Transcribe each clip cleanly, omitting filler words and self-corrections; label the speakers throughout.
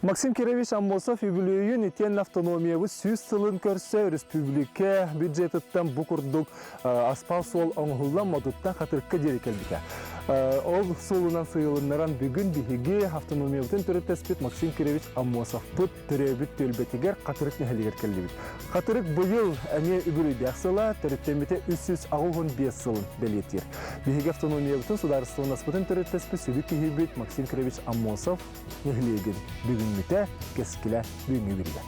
Speaker 1: Максим Кирович Аммосов юбилейін итен автономиябы сүз сылын көрсі республика бюджетіттен бұқырдық аспал сол оңғылдан мадыттан қатырыққа дерекелдікі. Ол солынан сыйлынларан бүгін бігіге автономиябытын түрі тәспет Максим Кирович Аммосов бұд түребіт төлбетігер қатырық нәхелігер келдібіт. Қатырық бұйыл әне үбілейді ақсыла түріттемете 365 сылын бәлеттер. Бігіге автономиябытын сударыстығын аспытын түрі тәспет сөбік кехебет Максим Кирович Аммосов нәхелеген бүгін мете кескілі бүгінгі бірге.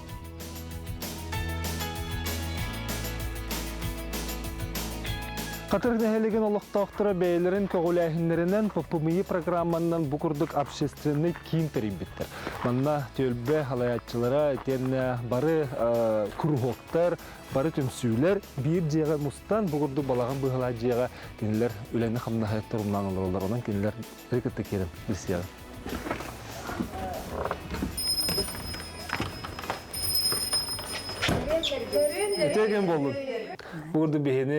Speaker 1: Қатырық нәхелеген олықтақтыра бәйлерін көғіләхінлерінен ППМИ программаннан бұқырдық общественный кейін тәрімбеттір. Манна төлбе халаятчылара әтені бары күрғоқтар, бары түмсүйлер бір жеға мұстан бұқырдық балаған бұғыла жеға кенелер өләні қамна хайаттар ұмнан олар, онан кенелер рекетті керін білсияғы. Өтеген болдың. Бұғырды бейені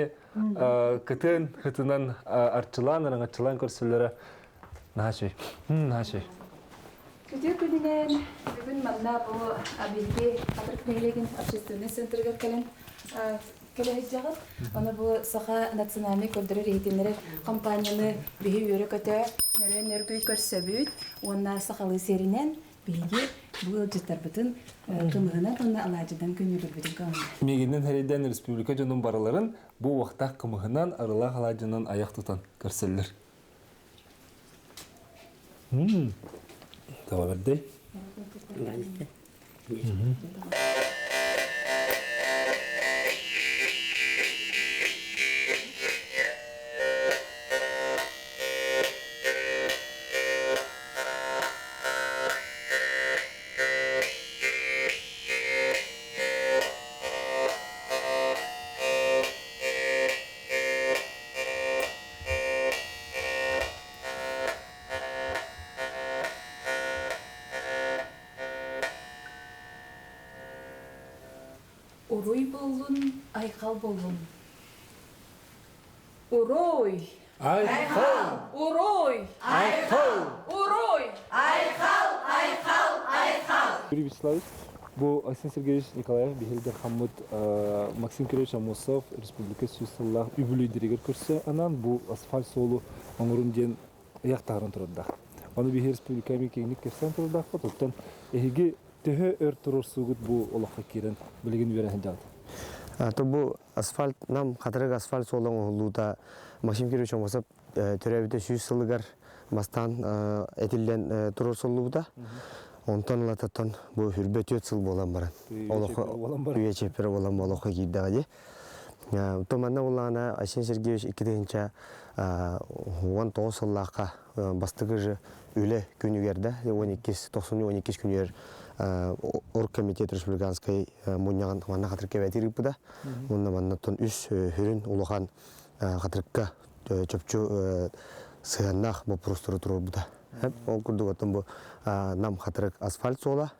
Speaker 1: кітін, хытынан арчылан, араңатчылан көрсілері нағашой.
Speaker 2: Күтер күнінен бүгін манна бұл абилге қатырық нәйлеген общественный центрға кәләйт жағып. Оны бұл сақа национальный көрдірі рейтинері компанияны бейі өрі көті нөрі көй көрсөбүйт. Онна сақалы серінен бейге бұл жеттар бұтын қымығынан онна алажыдан көнілі бүтін қауынды.
Speaker 1: Мегеннен әрейден республика жонын барыларын бұл уақытақ қымығынан арыла алажынан аяқ тұтан көрселер. Тава бердей.
Speaker 2: Uroy bolun, ayqal bolun. Uroy.
Speaker 1: Ayqal.
Speaker 2: Uroy.
Speaker 1: Ayqal.
Speaker 2: Uroy. Ayqal.
Speaker 1: Юрий Вячеславович, bu Айсан Сергеевич Николаев, Бехелдер Хаммуд, Максим Кирович Аммосов, Республика Сүйсаллах, Үбілей дерегер көрсе, анан bu асфальт солу оңырын ден аяқтағырын тұрдық. Оны Бехел Республикамен кеңінік керсен тұрдық, топтан әйге төһө өр турur сугут бу олоққа керен билген берен жагды.
Speaker 3: То бу асфальт нам катырык асфальт солоң улута Максим Кирович Аммосов төрөбүтө 100 сылыгар мастан этилден турur солубута. Онтон лататтан бу хүрбөт сыл болан баран. Олоққа үечепер болан олоққа кийдигади. Томанна улана Айсан Сергеевич 2-нче 19 сыллакка бастыгы же үле күнүгерде 12 күнүгер оргкомитет республиканской муньяган манна катырыкка бетирип буда. Онна маннаттан үс хүрүн улухан катырыкка чөпчү сыяннах бу простору турур буда. Ол курдук аттан бу нам катырык асфальт сола.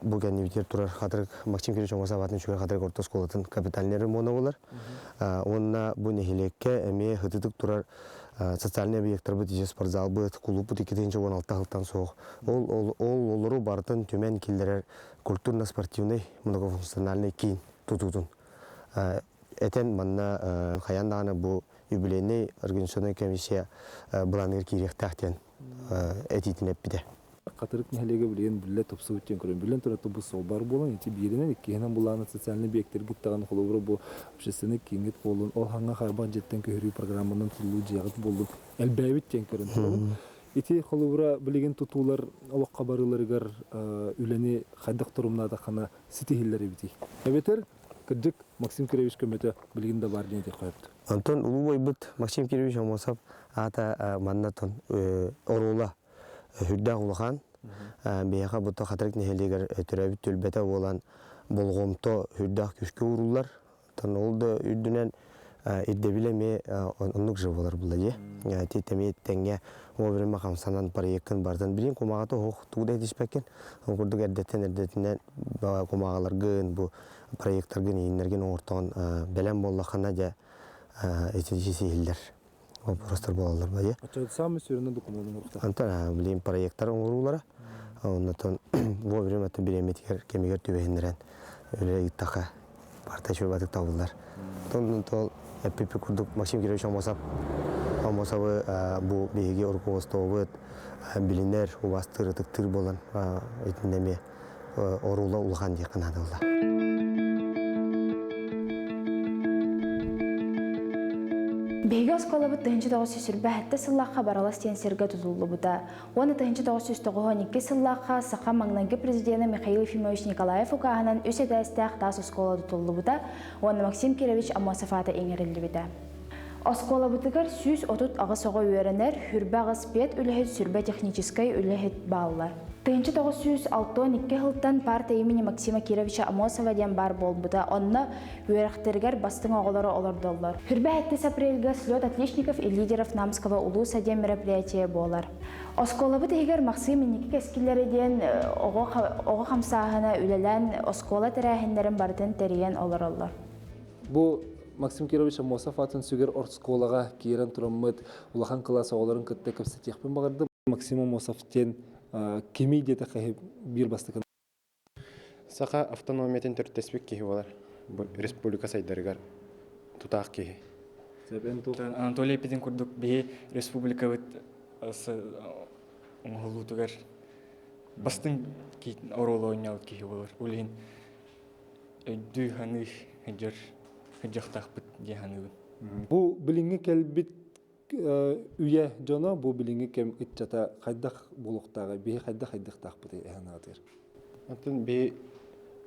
Speaker 3: Бу геневитер турар катырык Максим Кирович Аммосов атын чүгөр катырык орто школатын капитальный ремонт болар. Онна бу нехилекке эме хытыдык турар социальный объекттер бу тиже спортзал бу клуб бу 2-16 жылдан соң. Ол олору бартын төмен килдерер культурно-спортивный многофункциональный кийин тутудун. Этен манна хаяндаганы бу юбилейный организационный комиссия буланыр киректактен этитинеп биде.
Speaker 1: Катырык нәһелеге билген билле топсы үткөн көрөн. Билен тураты бу сол бар болон, ити биринен иккенен буланы социальный объекттер гыттаган холовро бу общественный кеңет болун. Ол ханга харбан жеттен көрүү программанын тулуу жагыт болду. Элбәбит тен көрөн. Ити холовро билген тутуулар алакка барыларыгар үлени хайдак турумнада хана ситихиллери бити. Эбетер кырдык Максим Кирович көмөтө билген да бар деди коюпту.
Speaker 3: Антон улубой бут Максим Кирович Аммосов ата маннатон орула Хүрдәк улахан, бейаға бұтта қатырық нәхелегер түрәбіт төлбәті болан болғымто хүрдәк күшкі ұрулар. Тан олды үрдінен ирдебилеме оннук жобалар була же. Тетеме тенге оберме хамсанан проекттен бардан билин комагаты хок тугда диспекен. Курдук эрдетен комагаларгын бу проекттаргын инерген ортон белем боллахана же этижисилдер. Вопростар болалар бае.
Speaker 1: Ача самы сөрүнө документин урукта.
Speaker 3: Антан билин проекттар оңурулара. Оннотон оберме биреметер кемигер түбендерен өле иттака парташы батык табылар. Тон эпипи курдук Максим Кирович Амосабы бу беге оркостовыт билинер убастыры тыктыр болан этинеме орула улган якынадылар.
Speaker 4: Беге осколабыт тыһынчы тоҕус сүрбэһэтте сыллаахха баралас тиэн сиргэ тутуллубута. Уону тыһынчы тоҕус тоҕуһоникки сыллаахха саха Магнанги президенты Михаил Ефимович Николаев укааһынан үс эдээстээх таас оскола тутуллубута. Уону Максим Кирович Амосов ата эҥериллибита. Осколабытыгар сүз отут ағыс-оға үйеренер, хүрбә ағыс бет үліхет сүрбә техническай үліхет балылар. Тыынчы 962 жылдан партия имени Максима Кировича Амосова ден бар болбута, онна үйерақтергер бастың оғылары олардоллар. Хүрбә 7 апрельга слет отличников и лидеров Намского улуса ден мероприятие болар. Осколабыты егер Максим Ники кескиллері ден оғы қамсағына үлелен оскола тәрәхіндерін бардын тәреген олар.
Speaker 1: Бу Максим Кирович Амосов атын сүгер орсколага киерен тураммыт улахан класса оларын кытта кепсетехпен багырды. Максим Амосовтен кеми дете кайып бир бастыкын.
Speaker 5: Сака автономиятен төрттеспек кихи болар. Республика сайдарыгар тутаак кихи.
Speaker 6: Анатолий Петин курдук бе республика вит оңғылутугар бастың оролы ойнауыт кихи болар. Улин өйді ханы жақтақпыт деханыбын.
Speaker 1: Бу билинге келбит үйе жона бу билинге кем итчата хайдах болуктагы бе хайдах тақпыт эханатыр.
Speaker 5: Антын бе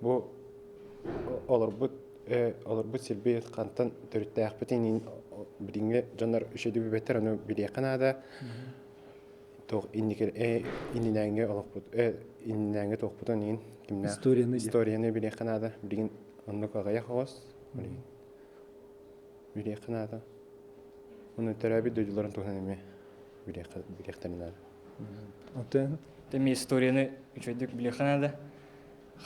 Speaker 5: бу оларбыт силбет кантан төрттәкпетин билинге жанар үшеди бетер аны биле канада. Тог индикер иннәңге олоппут иннәңге токпутан ин кимнә историяны биле канада билин онны кагая хос. Биле канада. Оны терапия дөйлөрүн тохнеме биле канада.
Speaker 1: Антен
Speaker 6: Теме историяны үчөйдүк биле канада.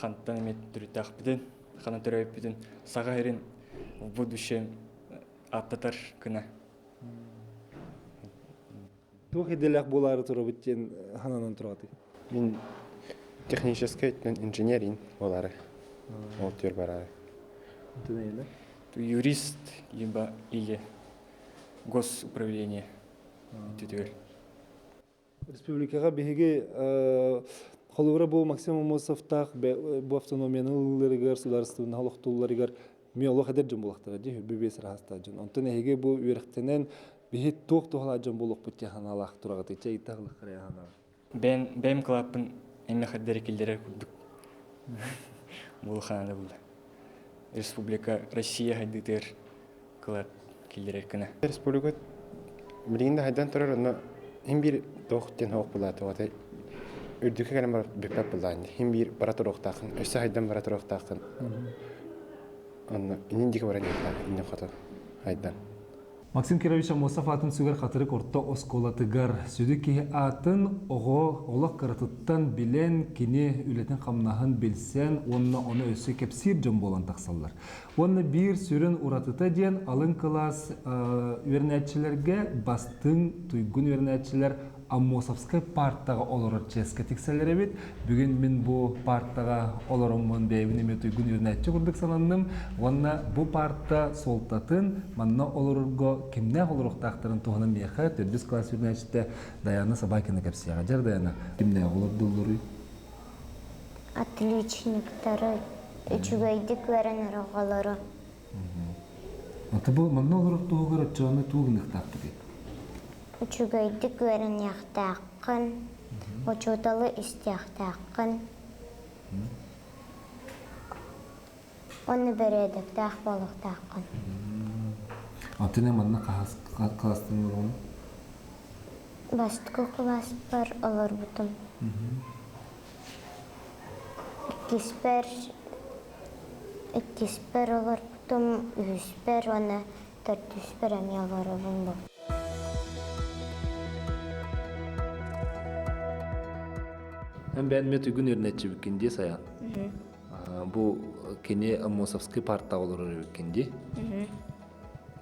Speaker 6: Хантан эмет түрүтәкпитен, хана терапиядан сага эрин в будущем аттатар кына.
Speaker 1: тухиделек болары турабыттен хананан тураты.
Speaker 5: Мин технический инженерин болары. Ол төр барары.
Speaker 1: Тунейле.
Speaker 6: Юрист либо или госуправление.
Speaker 1: Республикага беге холура бу Максим Амосовтах бу автономияны ылларыгар государственный халыктууларыгар миолог эдер болуктар ди бебес растажын. Онтон эге бу үректенен бехет тох тохлажын болук бутяханалах турагы чей таглык кыряхана.
Speaker 6: Бем клапын эме хаддер килдерер курдук. Булханада булды. Республика Россия хаддер клап килдерер кына.
Speaker 5: Республика билинде хайдан турар аны hem bir doğutten hoq buladı o da ördükü kalma bepep bulandı. Hem bir baratorok takın, öse haydan baratorok takın. Onu indiki varan yapar, indi kata haydan.
Speaker 1: Максим Кирович Амосов атын сүгер хатыры корто осколатыгар сүдүки атын ого олак каратыттан билен кини үлетен камнаһын билсен онна оны өсө кепсир жон болан таксаллар. Онна бир сүрен уратыта ден алын класс вернәтчиләргә бастың туйгун вернәтчиләр Амосовская партага олорор ческа тикселер бит. Бүген мен бу партага олороммон бәйбинеме туйгун вернәтчи курдык сананным. Онна бу парта солтатын манна олорорго кимне олороктактарын туганын бияха төрдүс класс вернәтчите Даяна Собакина кепсияга жар Даяна кимне олордулуру
Speaker 7: отличниктары үчүгөйдүк верен роголору.
Speaker 1: Ата бу манна олорортугар чаны тугунуктакты.
Speaker 7: Үчүгөйдүк верен яктакын, очоталы истяктакын. Оны бередик так болуктакын.
Speaker 1: Атыне манна кастын урун.
Speaker 7: Бастыкы класс бар олар бутум. Икиспер олар бутум, үспер оны 400 премиялары бұл.
Speaker 1: Hem ben metügün örnekçi bükkendi sayan. Bu kene Mosovski parta olur bükkendi.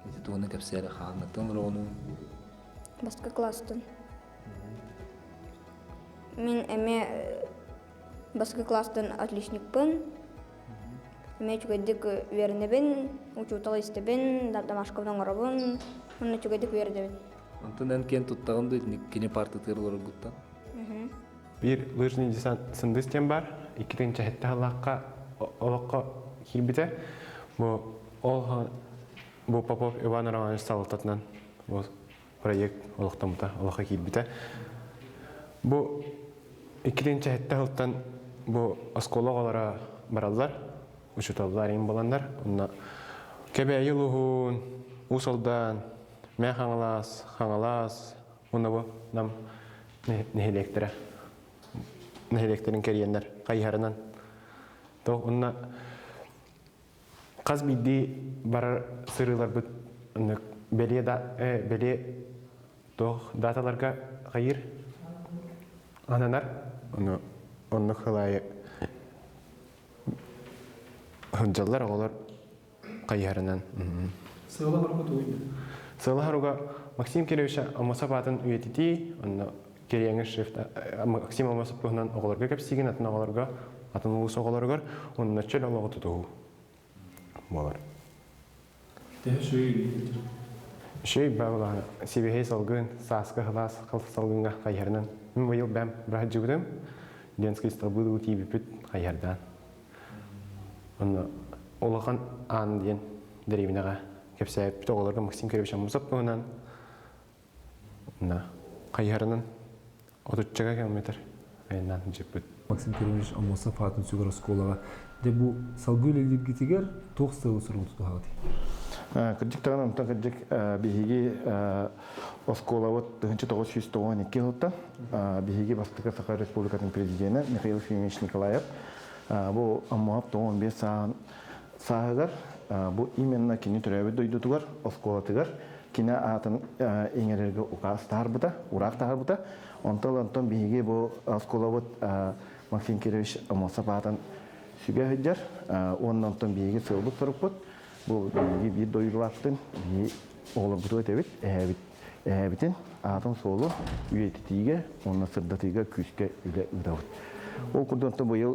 Speaker 1: İşte onu kapsayla xanatın onu.
Speaker 8: Басқа класстан. Мен әме басқа класстан отличникпын. Әме чүгәдік вернебен, учуталы істебен, домашковдан орабын, оны чүгәдік вердебен.
Speaker 1: Антон кен туттагында кене парта тырлар буттан.
Speaker 5: Bir лыжный десант сындыстен бар, иккиден чахетті халаққа олыққа келбіті. Бұл Попов Иван Романович салытатынан проект олықтамыта олыққа келбіті. Бұл иккиден чахетті халықтан бұл оскологалара баралдар, ұшыталдар ең боландар. Кәбәйі лұғын, ұсалдан, мән қаңалас, оны бұл нам нехелектірі. Нәһелектерин кәриеннәр кайһарынан. То онна каз бидди бар сырылар бит беле то даталарга кайыр ананар онны хылай ханжаллар олар кайһарынан. Сыларуга Максим Кириллович Амосапатын үйетити онна Кереңі шрифта Максим Амосаповнан оғыларға кәпсеген атын оғыларға, атын ұлыс оғыларға, оның начал олығы тұтуы болар. Шөй бәуілі себехей салғын, сасқы ғылас, қылты салғынға қайырынан. Мен ойыл бәм бірәт жүгідім, денскай стабылы өтей біпіт қайырдан. Олыған аңын ден дәрейбінеға кәпсәйіп біт оғыларға Максим Кириллович Амосаповнан қайырынан 30 километр айынан жеппет.
Speaker 1: Максим Кириллович Амосов атын сүгір осколаға. Де бұл салгы өлелігітігер тоқстығы сұрғы тұтуғады.
Speaker 9: Кірдіктіған ұмтан кірдік бейгі осколавыт 1992 жылда бейгі Бастықы Сақа Республикатын президенті Михаил Ефимович Николаев бұл Амуап 15 сағығар бұл именно кені түрәбі дойдытығар осколатығар кені атын еңерерге ұқас тағарбыта, ұрақ тағарбыта. Онтан бейге бұл осколавыт Максим Кириллович Амосов атын сүге хүджар. Онтан бейге сылбыт сұрып бұд. Бұл бейге бір дойғылақтың олар бұты өтебет, әбітін атын солы үйетітіге, онына сырдатыға күшке үлі ұдауыд. Ол күрдіңті бұйыл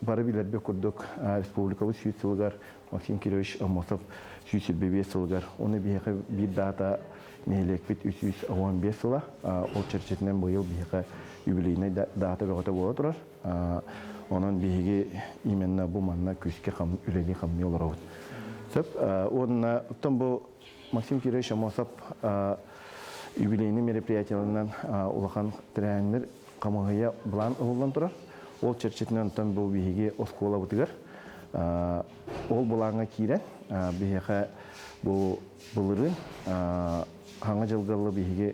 Speaker 9: бары білербе күрдік республикалы сүйіт Максим Кириллович Амосов сүйсілбе сылғар. Оны бейге бір дата Мелекбет 315 сыла, ол черчетінен бұйыл бейге юбилейіне дата бәғыта бола тұрар. Оның бейге именно бұл манна күшке үлелі қамны олар ауыд. Онына ұттан бұл Максим Кириллович Амосов юбилейні мероприятияларынан ұлақан тірәнлер қамығыя бұлан ұлылан тұрар. Ол черчетінен ұттан бұл бейге оскола бұтығар. Ол бұлаңа кейрен, бейге бұлырын Хаңа жылғалы бейге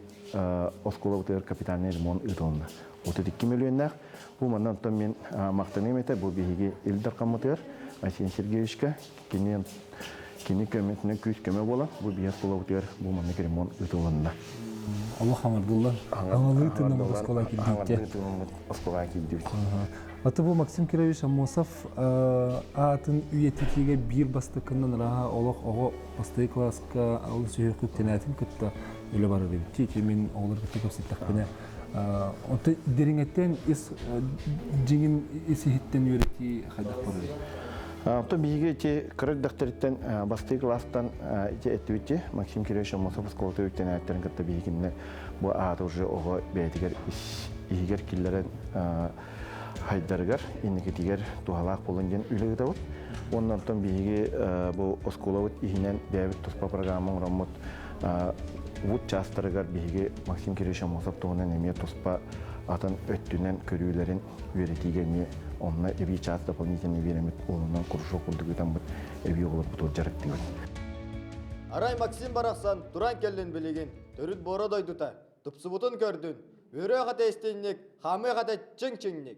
Speaker 9: оскола бұтығар капитальный ремонт ұтылында. 32 миллионнақ. Бұл маннан ұттан мен мақтан еметі, бұл бейге Илдар қамытығар. Асен Сергеевичка, кені көметіне күз көме бола, бұл бейге оскола бұтығар бұл маннық ремонт ұтылында.
Speaker 1: Allah hamardullah. Аңалы тыным оскола келдікте.
Speaker 9: Оскола келдікте.
Speaker 1: Аты бұл Максим Кириллович Амосов атын үйететіге бір бастықынан раға олық оғы басты классқа алыс үйер көптенәтін күтті өлі бары дебітті. Мен оғылар күтті көпсеттіқпіне. Онты деріңеттен жеңін есігіттен үйреті қайдақ бары дебітті?
Speaker 9: То бейге қырық дақтарыттен басты класстан әттібітті Максим Кириллович Амосов осколаты өттен әттерін күтті бейгінне бұл аты уже оғы бәйтігер егер келдерін хайдаргар, иннекетигер тухалақ болынген үлігі дауыд. Ондан тұн бейге бұл осколавыт ихінен бәйбіт тұспа программың ромыт ұд частырығар бейге Максим Кириллович Амосов тұғынан әме тұспа атын өттінен көрілерін үйретігене онына әбей част дополнительный веремет олынан құрышу құлдығыдан бұд әбей олар бұтыл жарықтығын.
Speaker 10: Арай Максим барақсан тұран келден білеген түріт бора дойдыта, тұпсыбытын көрдің, өрі қата естейіннек, қамы қата чың-чыңнек.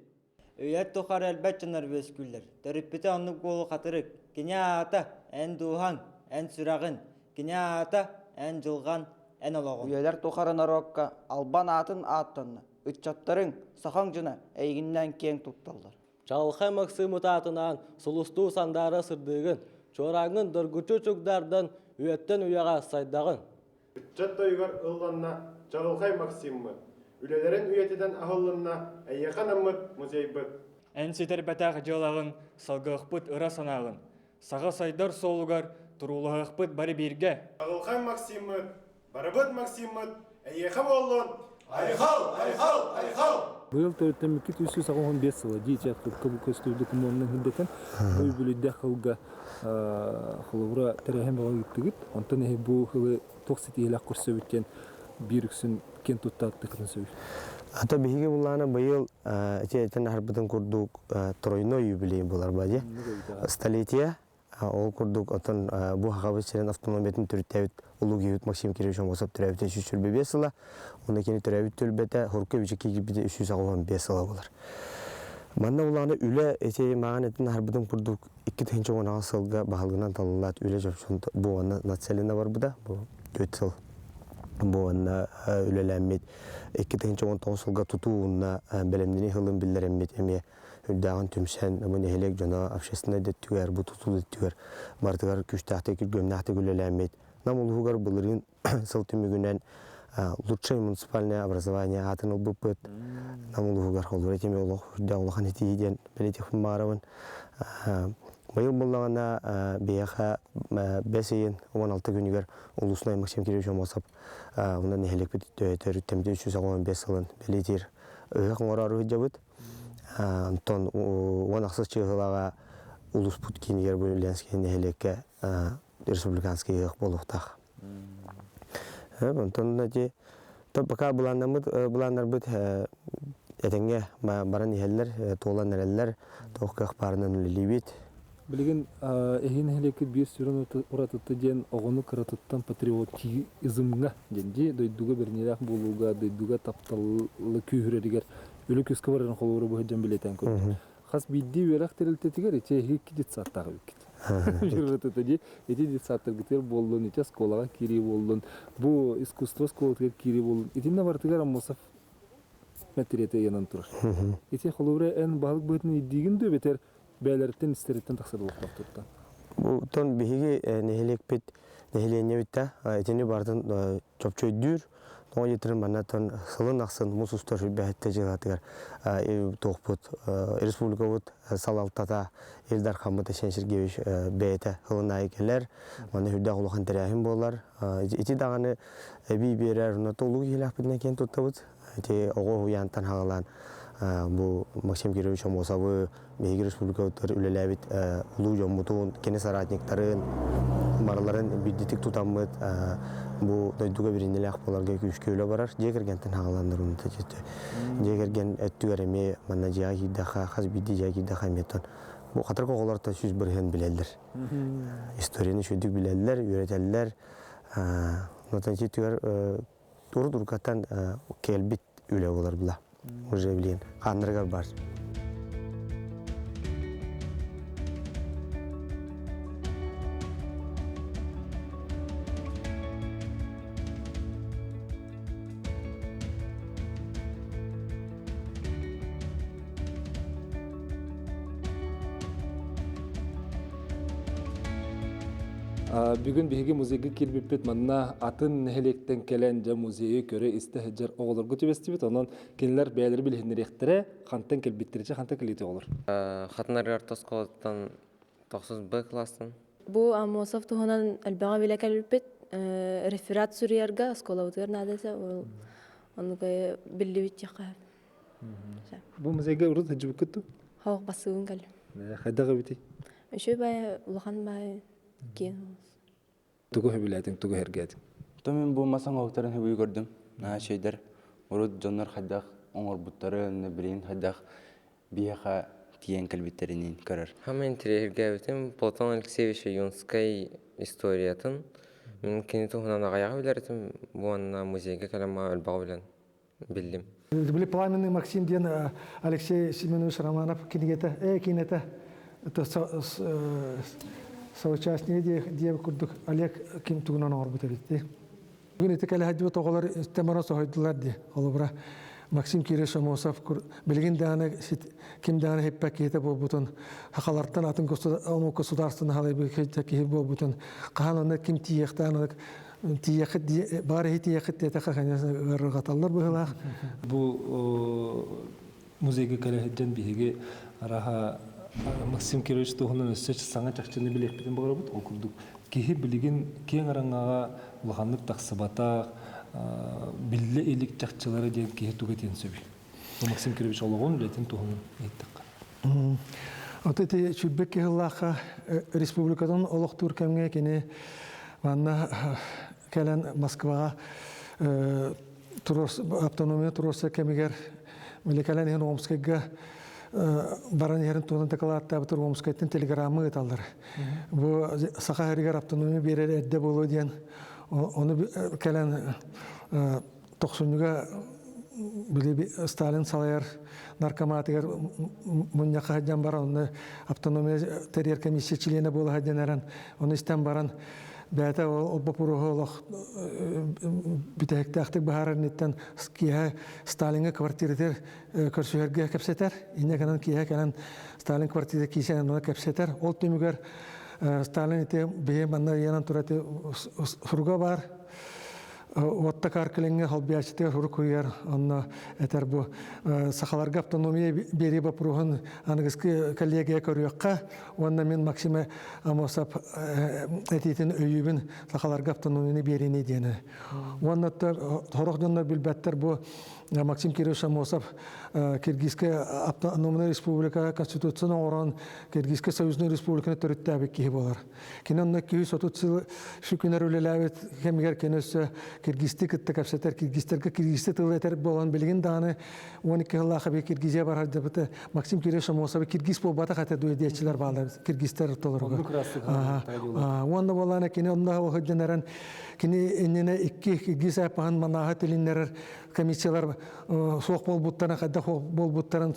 Speaker 11: Үйет тұқар әлбәт жанар бөскүлдер. Төріппеті аннық болу қатырық. Кене ата, ән дуған, ән сұрағын. кинята, ән жылған, ән олағын.
Speaker 12: Üyeler tokarın arokka alban atın attığını. Ütçatların sahan jına eyginden keng tuttallar.
Speaker 13: Жалқай Максим ұтатынан сұлысту сандары сырдығын, чораңын дұргүчі чүкдардан үйеттен ұяға сайдағын.
Speaker 5: Ütçat oygar ылғанна Жалқай Максиммы. Үлелерін үйетеден ағылынна әйеқан аммыт музейбыт.
Speaker 6: Ән сетер бәтәқ жалағын, салғықпыт ыра санағын. Саға сайдар солугар, тұрулығықпыт бары берге.
Speaker 5: Жалқай Максиммы, барыбыт Максиммыт, әйеқам олын. Айхал, айхал, айхал!
Speaker 1: Быйыл төрөттен 295 жылы диетет кылып көстөйдү коммунның хиндетен ой бүлүдө кылга хылыбыра терехем болгыттыгыт онтон бу хылы токсит элак көрсөбүттен бириксин кен туттатты кырсыз.
Speaker 3: Ата биһиге буллана быйыл этен харбытын курдук тройной юбилей булар баje. Столетие ол курдук отон бу хагабычын автономиятын түртөбүт улугүйүт Максим Кириллович Мосов төрөбүтө 305 жылы. Онда кени төрөбүт төлбөтө Хорковичке гибиде 365 жылы булар. Манна уланы үле эти маганеттин харбытын курдук 2016 жылга багалгынан таллат үле жопчун бу аны нацелена бар буда. Бу 4 жыл. Бу аны үлелемит 2019 жылга тутууна белемдини хылын билдеремит эме Hüdağın tümsen, bu nehelek jona общественный деттүгер, bu tutulu деттүгер, martıgar küçtahte gömnahte gülelemet. Нам улугар булырын сыл түмүгүнөн лучшее муниципальное образование атын ылбыппыт. Нам улугар холдур этеме улуг Hüdağын этиден белетих маравын. Быйыл буллагана бияха 5 16 күнүгөр улусунай Максим Кириллович Мосов унда неhelek бит төрүттемде 315 жылын белетир. Ыгы орары жабыт. Антон онақсыз чығылаға улус Путкинер бөлінскен нелеке республиканский ек болуқтақ. Антон нәте топақа бұланар бұд әтенге баран ехелер, тоғылан әрелер, тоққақ барынан үлі бет.
Speaker 1: Білген әйін әлекі бір сүрін ұратытты ден оғыны қыратыттан патриотизмға денде дойдуға бірнерақ болуға, дойдуға тапталы күйірерігер өлі көскі барырын қолуыры бұхыджан білетен көрді. Қас бидді өрақ тәрілтетігер, ете әйік дет саттағы өкет. Жүрретті де, ете дет саттыр кетер болдың, ете сколаға кері болдың, бұл искусство сколатығыр кері болдың. Етінде бартығар Мосов мәтіреті янан тұрыр. Ете қолуыры ән бағылық бұғытын едігін дөбетер бәлерттен істереттен тақсырды оқтақ тұрттан.
Speaker 3: Бұл тон бігіге нехелек бет, нехелене бітті, етені бардың чопчой дүр, Оң етірін баннаттан сылын ақсын мұсустар бәхетті жылатығар тоқпыт. Республика бұд салалтата Елдар Хамыта Шеншіргевич бәйті ғылын айкелер. Маны хүрді құлыған тәрәхім болар. Еті дағаны бей берер ұнатолығы елақ бітіне кен тұтты бұд. Еті оғы ұянттан хағылан бұл Максим Кириллович Мосовы Бейгі Республика бұдтар үлеләбіт ұлу жомутуын, кені саратниктарын, мараларын биддетік тұтамыд. Бұл дойдуға бірінелі ақпаларға күшкеулі барар. Жекергентін хағаландар ұмыта жетті. Жекерген әттігер әме манна жиға кейдаға, қаз бидді жиға кейдаға әметтен. Бұл қатыр қоғыларда сөз бірген білелдер. Историяны шөйдік білелдер, үйретелдер. Нотан жетігер тұру-тұрқаттан келбет үлі олар бұла. Уже білген. Қандырғар бар.
Speaker 1: Бүгін бігі музейге келбеппет манна атын нәхелектен келен жа музейі көрі істі жар оғылар көтебесті бет, онын кенілер бәлері білгендеректірі қанттан келбеттерінше қанттан келеті олар.
Speaker 14: Қатынарғар тосқолаттан 9Б кластын.
Speaker 15: Бұл Мосов тұғынан әлбәға біле келбеппет, реферат сүрерге сколаутығыр надеса, онығы білі бет жаққа.
Speaker 1: Бұл музейге ұрыт әджі бүкітті?
Speaker 15: Хауық басығын кәлі.
Speaker 1: Қайдағы беті?
Speaker 15: Үші бәй, ұлған бәй, кен.
Speaker 1: Тугу хөбүләтин, тугу хергәтин.
Speaker 16: Мен бұл масаң оқтарын хөбүй көрдім. Шейдер, ұрыд жонлар қайдақ, оңыр бұттары, білейін қайдақ бияға тиен кәлбеттерінен көрір.
Speaker 14: Хамен тірергәбітім Платон Алексеевич Юнскай историятын. Мен кенеті ғынан ағаяғы білердім, бұғанна музейге кәлема өлбағы білен білдім.
Speaker 17: Были пламенный Максим Ден Алексей Семенович Романов кинегета, кинета соучастники диэ курдук Олег Ким тугунан орбут эбитти. Бүгүн этекеле хаджы тоголор темара сойдулар ди. Олбра Максим Кирилл Шамосов билген даны ким даны хеппек кете болбутун хакалардан атын государственный халайбы кете болбутун кахананы ким тиектаны тиект бары тиект тете хаканы гаталлар быгылах.
Speaker 1: Бу музейге келеһиден биһиге араха Максим Кирович туһунан өссөч саңа чакчыны билеппитен багырбыт ол курдук киһи билеген кең араңага улаханнык таксыбата билле элик чакчылары деген киһи тугетен сөби. Максим Кирович ологон летин туһунан эттик.
Speaker 17: Отети чүббек кеһлаха республикадан олохтур кемге кене ванна келен Москвага турос автономия туроса кемигер мелекален ен Омскайга баран ерин туган докладта бутур Омскайдын телеграммы ыталдыр. Бу саха херигер автономия берер эдде болу диен оны келен 90-га били Сталин салайар наркоматыгер мунья хаджан бар оны автономия терьер комиссия члены болу хаджанаран оны истен баран бәті ол бапурухолық бітәктәқтік бағарынеттен кия Сталинға квартиратер көрсуерге кәпсетер. Инне канан кия канан Сталин квартиры кисен оны кәпсетер. Ол түмігер Сталин ете бейе манна янан тураты сурга бар. Отта каркеленге халбиячтер хур куяр анна этер бу сахаларга автономия бери бапруган аныгыскы коллегия көрөкка онна мен Максима Амосап этитин өйүбүн сахаларга автономияны берини дене. Онна торогдоннор билбеттер бу Максим Кирович Амосап Киргизская автономная республика конституцияны оран Киргизская союзный республиканы төрүттәбек ки болар. Кинонны 230 жыл шүкүнөр үлеләбет кемгер кенөсө Киргизстик капсетер Киргизтерге Киргизте тылетер болан билген даны 12 жылга хабе Киргизия бар деп Максим Кирович Амосап Киргиз болбата хата дуедечилер баалар Киргизтер толорго. Онда болана кинонда о хөдөнөрөн кини энене 2 Киргиз апан манага тилиннер комиссиялар соқ болбуттарына қайда болбуттарын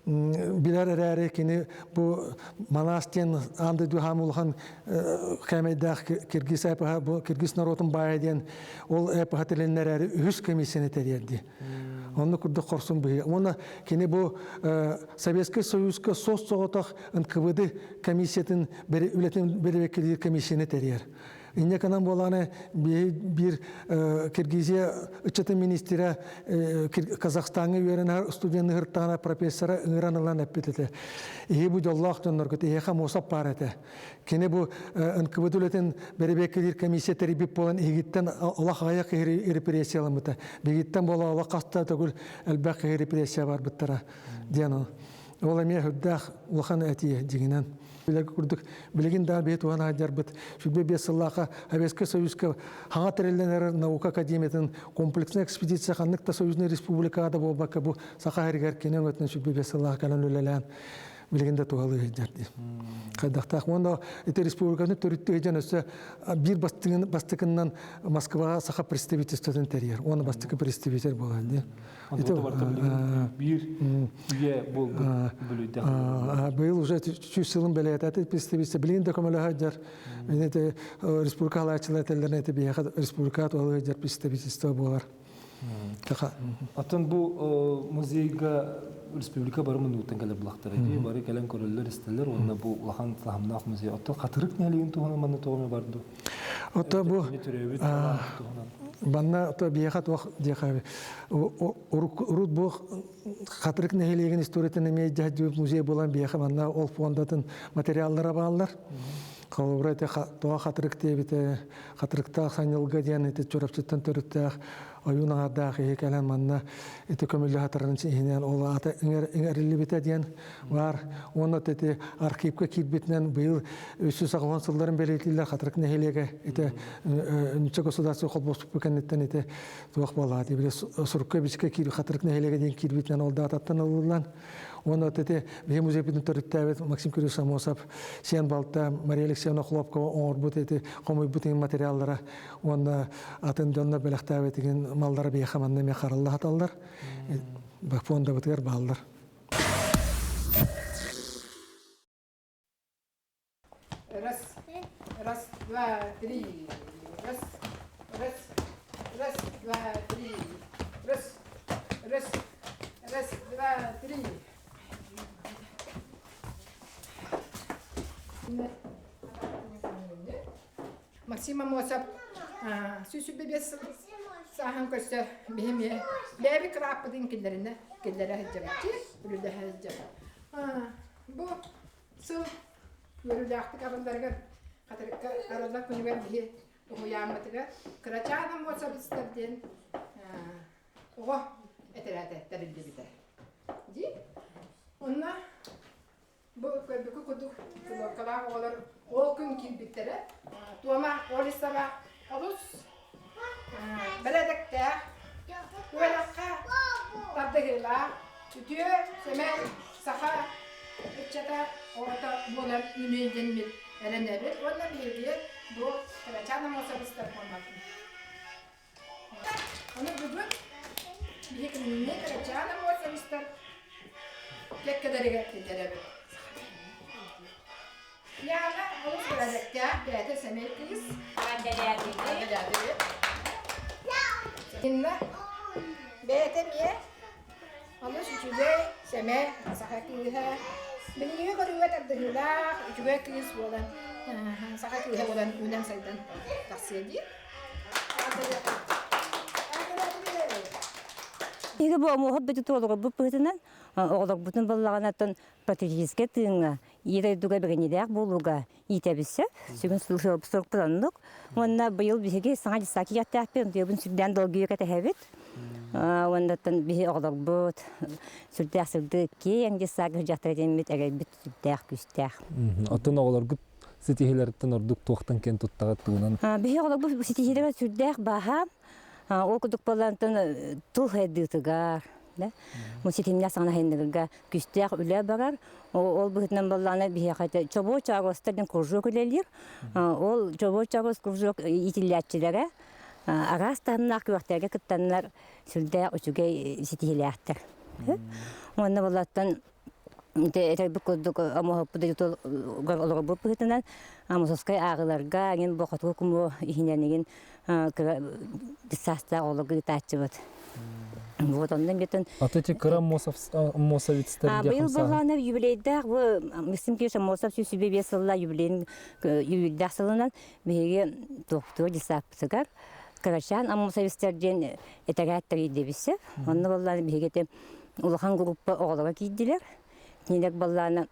Speaker 17: билер әрі кені бұл Манастен анды дұхамылған қамайдақ Киргиз әпіға, бұл Киргиз народын байаден ол әпіға тілінер әрі үз комиссияны тәрерді. Оны күрді қорсын бұғы. Оны кені бұл Советский Союзға сос соғытақ НКВД комиссиятын үлетін беребекелер комиссияны тәрер. Инне канан боланы bir Киргизия учеты министра Казахстанга үйренер студентны хыртана профессора ыңыранылан әппететі. Бу жоллақ тоннор көте еха мосап бар әті. Кені бу НКВД үлетін беребекелер комиссия теребіп болан егіттен Аллах аяқ репрессияламыты. Бегіттен бола Аллах қаста төгіл әлбәқ репрессия бар бұттара. Дияны. Ол әме хүддақ ұлған әтие дегенен. Билеген дар бет уан хаджар бит шүбе бесыллаха Советский Союзка ханга терелленер наука академиятын комплексный экспедиция ханныкта Союзный республикада болбакка бу сахаригер кенен өтнөн шүбе бесыллаха канан үлелен билегенде тугалы хаджарди. Кайдактак онда эти республиканы төрүттү эжен өсө бир бастыгынан Москвага саха представительстводон терьер. Оны бастыгы представитель болгон. Был уже чувствовал белетаты представитель блин документов хаджар. Это республика лачила теллерне это биха республика то хаджар представительство болар.
Speaker 1: Атын бу музейга республика барымын утенгеле булактар эди бары келен көрөлөр истелер онда бу лахан тахамнак музей атын катырык нелеген туганы маны тогоме барды.
Speaker 17: Ото бу банна то биехат вак дехави урут бу катырык нелеген историятын эме жаҗып музей болан биеха банна ол фондатын материаллары баалар. Калыбрайта тоа катырык тебите катырыкта санылга диян эти чорапчыттан төрүттө оюнарда хекелен манна эти көмөлү хатырын чийнен ол ата иңерли бите диян бар. Оны тети архивке кирбитнен быйыл 390 жылдарын белгилер катырык нехелеге эти нче государство холбостук бекенеттен эти туак балады. Бир сурукка бичке кир катырык нехелеге ден кирбитнен ол дататтан алынган. Оны тети бе музей битен төрүттө Максим Кирович Самосов сен балта Мария Алексеевна Хлопкова оңорбут эти комой бутин материалдары оны атын донна белектабы деген малдары бейхаманна ме каралла хаталдар бак фонда бутер балдар.
Speaker 18: Раз. Раз, два, три. Раз, два, три. Раз, два, три. Максима Мосап, сүсү бебес сахан көстө беме. Беби краппадын киллерине, киллере хаҗабчы, бүлүдө хаҗаб. Бу сыл өрүләхти кабандарга катырыкка арада күнүгөр бие уяматыга крачана Мосап истерден. Ого, этерәтә тәрилде бите. Ди? Онна бу көбүкү куду кала олар ол күн килбиттере. Туама олисаба олус. Беледекте. Уелакка таддыгыла. Түтү семе саха ичата ората болан үнөйден мит эренебе. Онна биге бу крачана Мосап истер форматын. Оны бүгүн биге не крачана Мосап истер кеккедереге кедеребе. Yani onu görecek ya, bir de semetiyiz. Şimdi beğenmiyor. Onu şükürde seme sakakıyla. Beni yiyor görüyor tadıyla, şükür kız olan sakakıyla olan ünlem sayıdan taksiydi.
Speaker 19: Иге бу мохаббаты толуга бу пытынан олог бутун баллаганаттан патриотическе тыыңа ире дуга бегенедек болуга итебисе сүгүн сылсып пландык онна быйыл биге саңа дисаки яттаппен дебин сүдден долгуя катахабит ондаттан биге олог бут сүддәсүддө кең дисаки жактырдемит эге бит сүддәк күстәк
Speaker 1: Атын оголоргут ситихилерден ордук туактан кен туттага тыгынан
Speaker 19: биге олог бу ситихилерге сүддәк баха ол кудук балантын тул хэддытыгар, да? Муситимня сана хэндыгга күстәк үлә барар. Ол бытынан балланы бие кайта чобо чагыстырдан кружок үлелер. Ол чобо чагыс кружок итилләтчиләре. Агастаннак вактага кыттаннар сүлдә үчүгә ситиләттер. Монда балаттан это букудук амохопуда ютол горолор бупытынан амососкай агыларга ген бохату куму ихиненеген диссаста ологи тачыбыт. Вот ондан бетен
Speaker 1: Атети Крам Мосавицтер
Speaker 19: быйыл болганы юбилейдә бу Мисим Кеша Мосав сүбе бесылла юбилейн юбилейдәсылынан беге доктор диссапсыгар Крашан Мосавицтерден этагаттыр идебисе. Онны болганы бегете улахан группа оголога кийдилер. Нидек балланы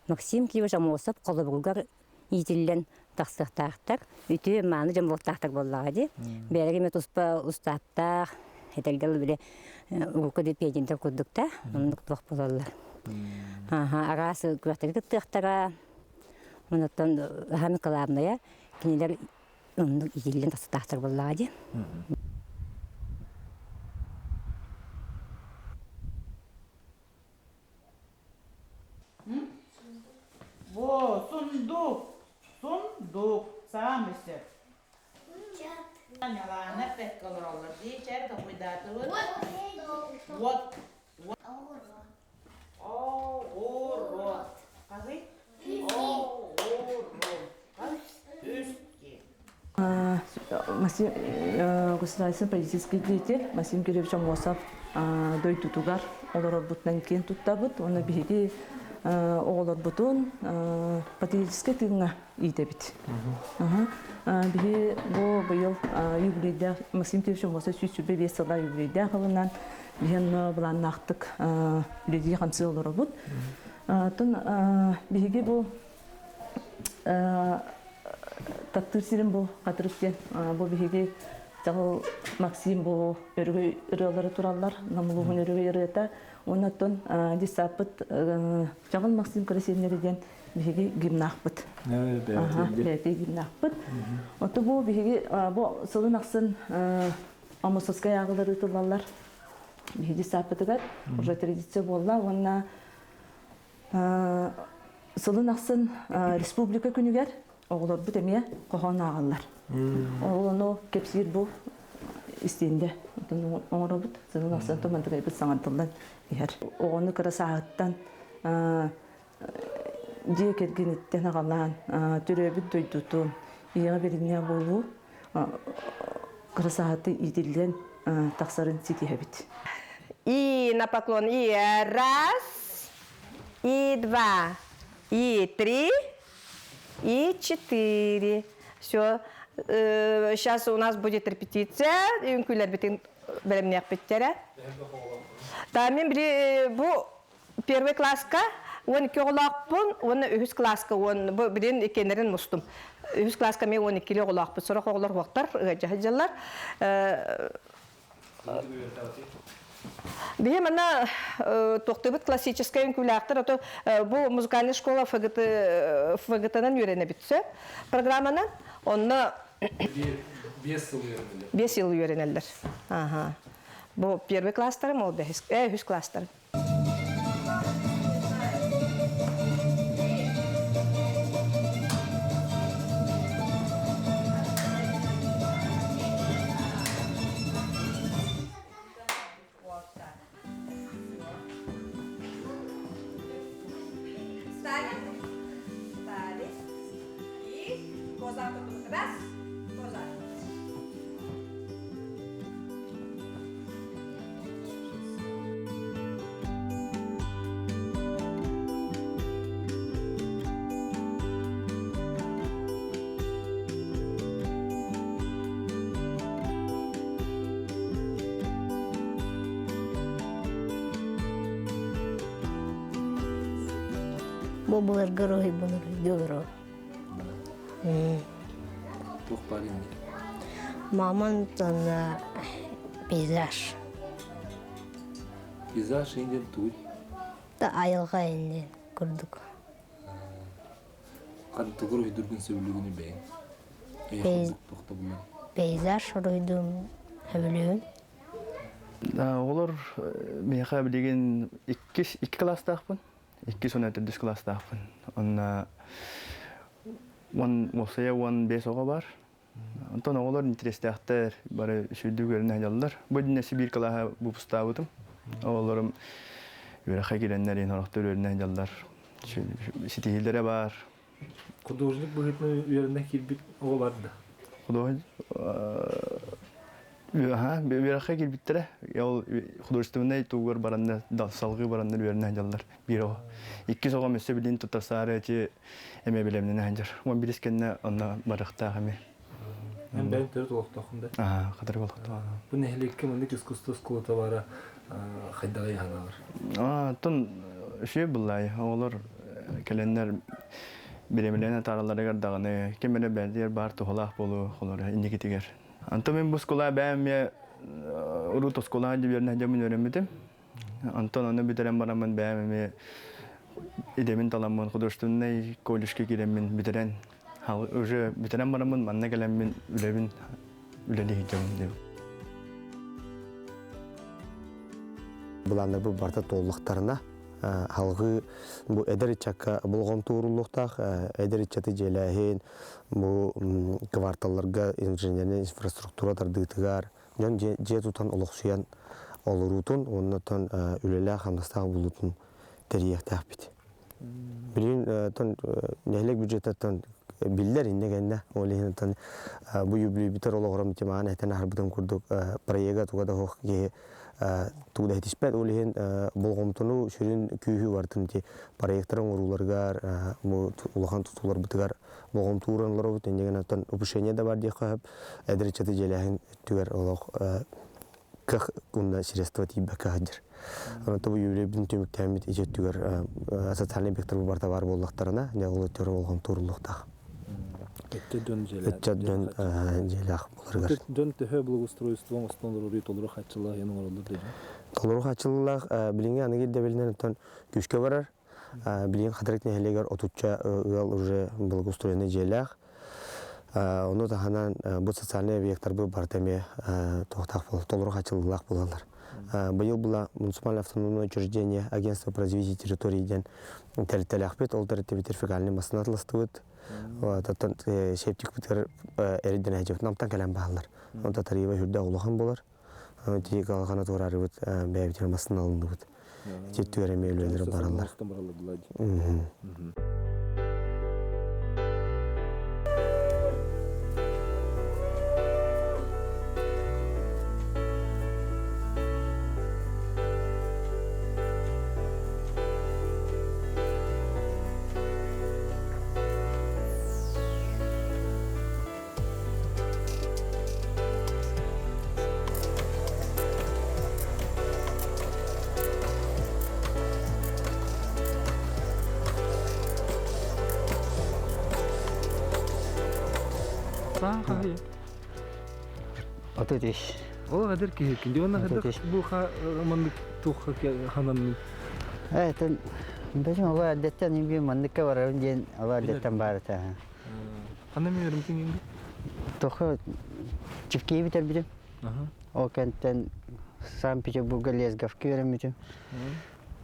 Speaker 19: Максим Киевич Амосов колобугар итиллен тахсыктактар, үтү маны жамбоктактар боллага ди. Береге метуспа устаттар, этелгел биле урукка деп пединтер кудукта, ондук тох болалар. Арасы күрәтер кыттыктара, онтон хами калабная, кинилер ондук итиллен тахсыктактар боллага ди.
Speaker 20: Во, сундук, самысы. Анялана пеккалар дiyecek de kuydatı var. Вот. Орот. Казы?
Speaker 21: Максим, государственный политический деятель Максим Кириллович Амосов дой тутугар олар бутнан кен туттабыт, оны биги оғылар бұтын патриотический тыңға итебит. Биги бұл юбилейді Максим Кириллович Амосов сүйтсүбе 5 жылда юбилейді қылынан биген бұлан нақтық үледі қамсы олар бұд. Биги бұл таптыр сирен бұл қатырыптен бұл биги жағыл Максим бұл өргі үрелері туралар, намылуғын өргі өрета. Онаттан дисапыт жағыл Максим Красильнерден биги гимнақпыт. Бәті гимнақпыт. Оты бұл биги бұл сылын ақсын Амосовскай ағылары тұлалар. Биги дисапытыгат, уже традиция болла. Онна сылын ақсын республика күнігер оғылар бұт әме қоған ағылар. Оғылыны кепсир бұл истенде. Оңыры бұт, сылын ақсын тұмандығы бұт саңантылдан. Оғыны қыра сағыттан жие кергенеттен ағалан, түребіт дойдуту, иеға беріне болу қырысағаты иділден тақсарын сетихабит.
Speaker 2: И на поклон. И раз, и два, и три, и четыре. Все. Сейчас у нас будет репетиция. Үңкүлер битин беремнек биттері. Да, мен бұл первый класска, он 2 олақпын, оны 3 класска, он бірін екенерін мұстым. 3 класска мен 12 олақпын. Сұрақ оғылар оқтар, жағылар. Бейім ана тоқтыбыт классический үңкүләқтір, бұл музыкальный школа ФГТ-нан үйрене бітсі программанан, оны 5 yıl үйренелдер. Бұл первый класстары, ол 3 класстары.
Speaker 7: Бобылар герой булар, герой. Маман тана пейзаж.
Speaker 1: Пейзаж инден туй.
Speaker 7: Та айылға инден көрдік.
Speaker 1: Қанты көрі дүргін сөйлігіні бәйін.
Speaker 7: Пейзаж ұройдым өбілігін.
Speaker 22: Олар меха білеген 2 класстақпын. 2 сонеттердіс класстақпын. Онна осая 15 оға бар. Онтан олар интерестіқтер бары сөйдігерін әйдалдар. Бұдіне Сибир қалаға бұпыстауытым. Оларым өріққа келенлерін орақтыр өрін әйдалдар. Сетихилдері бар.
Speaker 1: Художник бұғытны өрінне келбет оға барды?
Speaker 22: Өріққа келбеттері. Художественный туғыр баранды, салғы баранды өрін әйдалдар. Bir o. 2 soğa mösse bilin tutasarı ki eme bilemden hanjar. On biliskenne onda barıqta hame.
Speaker 1: Ben tört olaqtaqında.
Speaker 22: Qadar olaqta.
Speaker 1: Bu nehlikki mındık iskustu skulata bara xaydagay hanalar.
Speaker 22: Ton şey bullay. Olar kelenler bilemlerine taralara gardağını kemene beldiyer bar tohlaq bolu olar indiketiger. Anto men bu skola beğenmeye Urut skola dibirne jamin öğrenmedim. Антон аны битәрәм барамын бәйәмеме идемен таламын художественный колледжке киреммен битәрән уже битәрәм барамын манна келеммен үлебин үлеле хитем дип.
Speaker 3: Буландар бу барта толлыктарына халгы бу эдеричакка болгон туурулуктак эдеричаты желәһен бу кварталларга инженерный инфраструктуралар дытыгар жон же тутан олоксуян олурутун, оннотон үлелә хамдастағы булутун тәрияқтақ бит. Білін, нәлік бюджеттаттан білдер иннегенде, олығынытан бұ юбілі бітер олығырам темағын әтен арбыдан күрдік проега туғада хоқ ке туғда әтіспәт олығын болғымтыну сүрін күйі бартын те проекттарын ұруларғар, олыған тұтулар бұтығар болғым туғыранлар бұт, иннегенаттан ұпышения да бар дейқ қағып, әдіречаты желәхін түгер олық как кунда средства тибе кадр. Ана табу юлебин төмөк тәмит ижеттүгөр социальный бектор барта бар боллактарына, не ол төр болгон турлукта.
Speaker 1: Эттеден
Speaker 3: желах буларгар.
Speaker 1: Дөн төһө благоустройство останлары толору хатчылар яны оралды dedi.
Speaker 3: Толору хатчылар билинге аны келде билинен тон күшкө барар. Билин хадрек нехелегер отуча уже благоустроенный желах. Оны таханан бұл социальный объекттар бұл бартаме тоқтақ болып, толырық açылылақ болалар. Бұл бұла муниципальное автономное учреждение агентство по развитию территорийден тәріттәлі ақпет, ол тәрітті бітер фекальный масын атылысты өт. Шептік бітер әріден әжеп намтан кәлем бағалар. Оны тарихы хүрді ұлыған болар. Тек алғаны туғырары өт бәйбітер масын алынды өт. Жеттік әреме өлелері баралар.
Speaker 1: Саң қағай.
Speaker 3: Отыз.
Speaker 1: Ол қадыр кейкін. Де оны қадыр бұл мандық тұққа хананның.
Speaker 3: Әйтін, біздің олар әдеттен емге мандыққа барарын ден олар әдеттен барыта.
Speaker 1: Қандай мен өрімтің енді?
Speaker 3: Тұқы чіпкей бітер бітім. Ол кәнттен Санкт-Петербурга Лесговке өрімітім.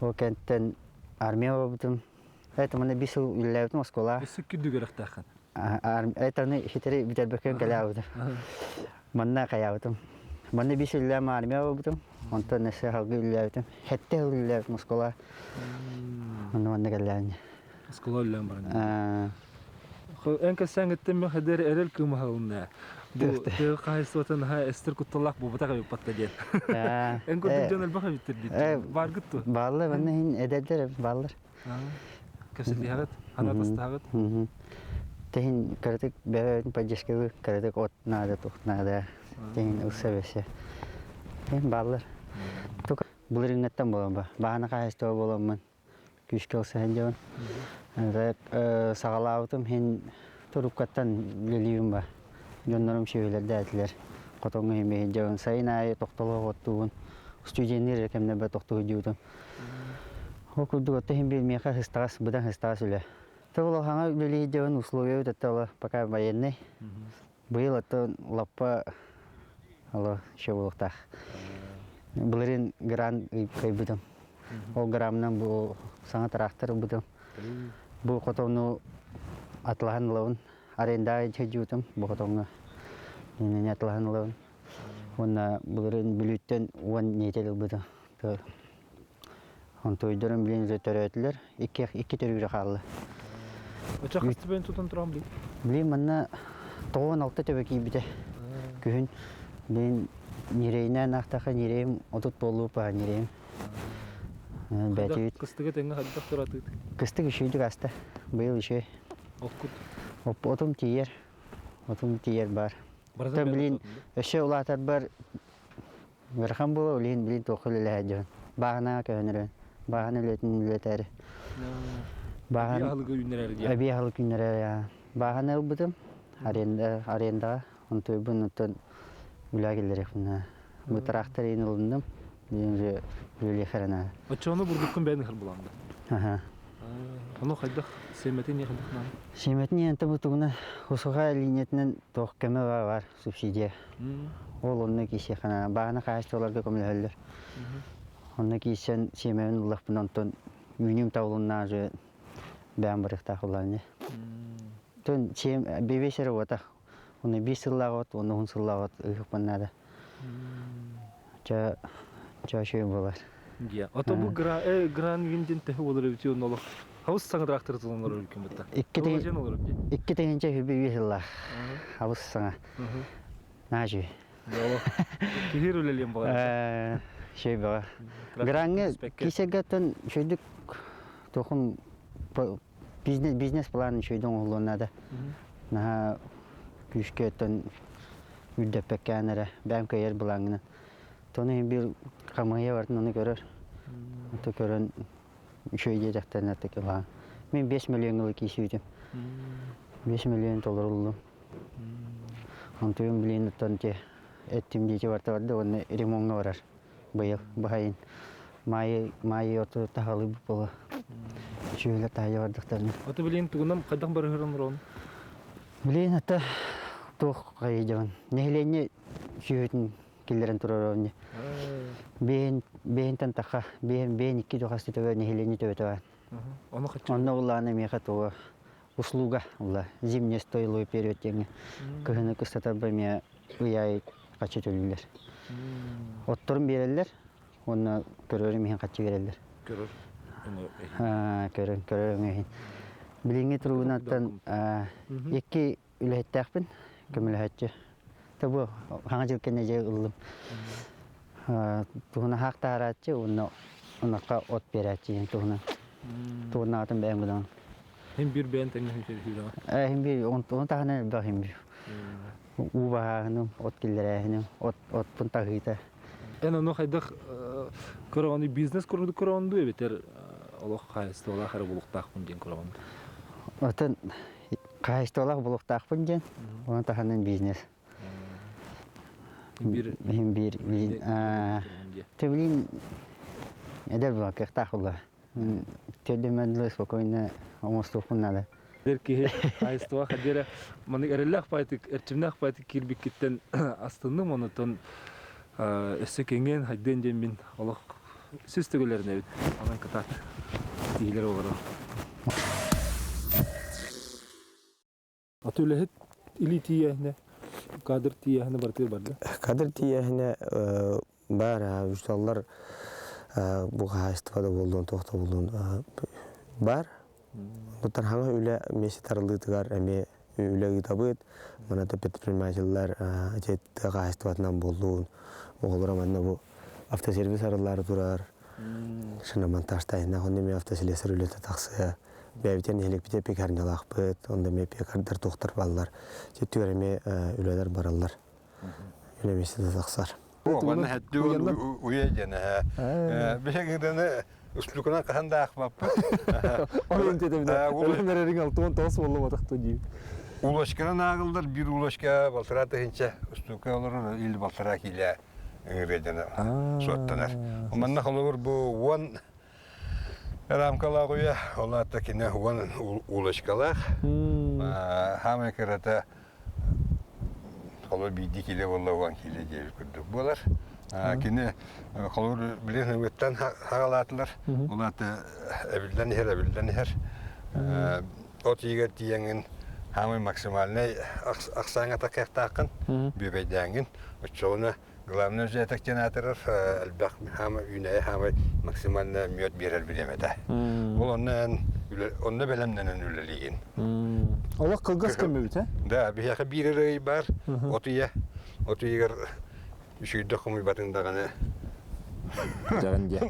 Speaker 3: Ол кәнттен армия бітім. Это мана 5 жыл үлләбітім Москвала.
Speaker 1: Есі күдді көріқ тақын?
Speaker 3: Айтаны хитері бітербеккен кәләбітім. Манна қаябытым. Манна 5 жыл үлләбім армия бітім. Онтан нәсі халғы үлләбітім. Хәтті жыл үлләбітім Москвала. Манна кәләбітім.
Speaker 1: Москвала үлләбім барын. Әнкі сәң өттен мен қадыр әрел күмі халына. Бұл тегі қайсы отын әстір күтталақ бұл бұтаға бек батта ден. Ән көрдің жон әлбаға біттір дейді. Бар күтті?
Speaker 3: Барлы, манна хин әдәддер, барлыр.
Speaker 1: Көпсетли хағыт? Ханатасты хағыт?
Speaker 3: Тегін кәрдік бәрін падешкеві кәрдік от нады, тұқ нады. Тегін ұқса бәсе. Тегін барлыр. Бұл ріңеттен болам ба. Бағана қайыстығы болам мен. Күшке ұқса ән сағалауытым хен тұрып қаттан лелейім ба. Жонларым шевелерді әтілер. Қотоңы емейін жауын. Сайын айы тоқталығы қоттуын. Студенттер әкемді бә тоқтығы деудім. Ол күрдік отты хен белмейқа хыстағас, бұдан хыстағас үлі. Тұғыл оғаңа лелейін жауын условия өтті олы пока военный. Бұйыл отты лаппа олы ше болуқтақ. Бұлырын гран қай бұдым. Ол грамынан бұл саңа тарақтыр бұдым. Бұл қотоңны атылған лауын. Аренда жүйдім бұл қотоңны. Нені атылған лауын. Оны бұлырын бүліттен оң нетел бұдым. Он тойдырын білен зөттері өтілер. Екі түрігірі қалды.
Speaker 1: Өтші қысты бәйін тұтын тұрам білейін?
Speaker 3: Білейін, мұнна 96 төбек ебіде. Күхін білейін нерейінен ақтақа нерейім отыт болу па нерейім.
Speaker 1: Қыстығы тәңі қаддақ тұратыды?
Speaker 3: Қыстығы үшейдік асты. Бұйыл үшей.
Speaker 1: Оққұд?
Speaker 3: Отым тиер. Отым тиер бар. Білейін үші ұлатар бар. Ғырхан болу олейін білейін тоқыл үлі әдеуін. Бағына көнірін. Бағына өлетін өлетәрі.
Speaker 1: Әбияғылық үйінер әрі?
Speaker 3: Әбияғылық үйінер әрі. Бағына ұлбыдым. Арендаға. Он тойбын ұттын үлі әгелдерек бұна. Бұтырақтар ең ұлындым. Дейін өлі қарана.
Speaker 1: Өтші оны бұрдықтың бәйін қыр бұланды? Оны қайдақ сейметін не қайдақынан?
Speaker 3: Сейметін енті бұтығына ұсыға линетінен тоқ көмі бар, субсидия. Ол оны кейсе қана. Бағына қайысты оларға көмілі өлдір. Оны кейсен сейметін ұлықпын онтын үйнің таулығына жы бән бұрықтақ оларыны. Төн бебесері отақ. Оны 5 сыллағы от, оны 10 сыллағы от ұйықпыннады. Жа шөйін болар.
Speaker 1: Ата бұл гран винден тәхі олар өте оны олық. Хауыз саңыр ақтыры тұлыңдар өлкен бұтта?
Speaker 3: Икки тегенче хүбі весіллақ. Хауыз саңа. На жүй.
Speaker 1: Кегер өлелен бағар?
Speaker 3: Шөй бағар. Гранғы кесеге түн шөйдік тоқым бизнес планын шөйдің ұлығынады. Наға күшке түн үлдеппек кәнірі бәм көйер бұлаңыны. Тоны бір қамғая бардың оны көрір. Оты көрін шөйде жақтарын атты келған. Мен 5 миллион ғылы кейсі өтем. 5 миллион доллар ұлдым. Онтойын білейін ұттан те әттім дейте барты барды, оны ремонға барар. Бұйыл, бұхайын. Майы орты тағалы бұп болы. Шөйлер тағайы бардықтарыны.
Speaker 1: Оты білейін тұғынам қайдақ бары ғырыныр оны?
Speaker 3: Білейін атты тоқ қайы жауын. Нехілене шөйтін келдерін тұрар оңне. Бейін тантаққа, бейін 2 доқасты төбе нехілене төбе төбе. Оны ұллағына меқа тоғы услуга, зимне стойлы период теңі. Күхіні күстатар бай ме ұяй қачы төлілер. Оттырын берелер, оны көрерім ең қачы берелер. Көрерім ең. Біліңе тұруын аттан 2 үләйттәқпін, көмілі әтчі. Табу хаңа жылкене жай ұлым. Туғына хақта аратчы, онаққа от берәтчі. Туғына атын бәйін бұдан.
Speaker 1: Хем бір бәйін тәңі хем
Speaker 3: Хем бір, оны тағына бақ хем бір. Уба хағыным, от келдер әйінім, от пұн тағыйта.
Speaker 1: Оны қайдақ көріғаны бизнес көріғанды өбетер олық қайысты олақ әрі болуқтақ бұн ден көріғанды?
Speaker 3: Отын
Speaker 4: Кайстолақ бұлықтақпын ден, оны таханын бизнес. Bir Төвлин әдәл бұла, кықтақ бұла. Төлемәділі спокойно омыстуқын надо.
Speaker 1: Дерки айстыва хадера маны эреллах пайтык эрчимнах пайтык кирбиккиттен астынны монотон эсекенген хайден жемин олох сүстөгөлөрүнө бит анан катат тийлер болор. Атулехет или тияхне кадр тияхне бартыр барды.
Speaker 3: Кадр тияхне бар үсталлар бу хайстывада болдун тохта болдун бар. Бұттар хаңа үлі меші тарылдығытығар әме үлі ғытабыд. Мұнаты предпринимателлар жетті қағыстыватынан болуын. Оғылыра мәнна бұл автосервис арылары тұрар. Шына монтажтайына онда мен автоселесір үлеті тақсы. Бәбітен елік біте пекарнялақ бұд. Онда мен пекардар тоқтар балылар. Жетті әме үлелер баралар. Үлі меші тақсар.
Speaker 8: Оғаны әтті ұя жені. Бешегідені Үстүкүнөн каханда акпаппы.
Speaker 1: Ойын тетемде. Өлемерерин алтуон тоос болу батакты дейм.
Speaker 8: Улашканан агылдар бир улашка балтыраты хинче үстүкө олорун ил балтыра киле ыңырдена соттанар. Манна холор бу вон рамкала коя олата кине вон улашкалар. Хаме керата холор биди киле боллаган киле деп күрдүк болар. Кини холор билен өттен хагалатылар. Улата эбилден хер. От егер тиеңин хамы максимальный аксаңа такактакын бебедәңин. Очоны главный жетектенатырыр албак хамы үне хамы максимально мёд берер билемеде. Ол онны белемнен үлелеген.
Speaker 1: Аллах кылгас кембит, а?
Speaker 8: Да, бияка биререй бар. Отуегер Үшүйді құмы батындағаны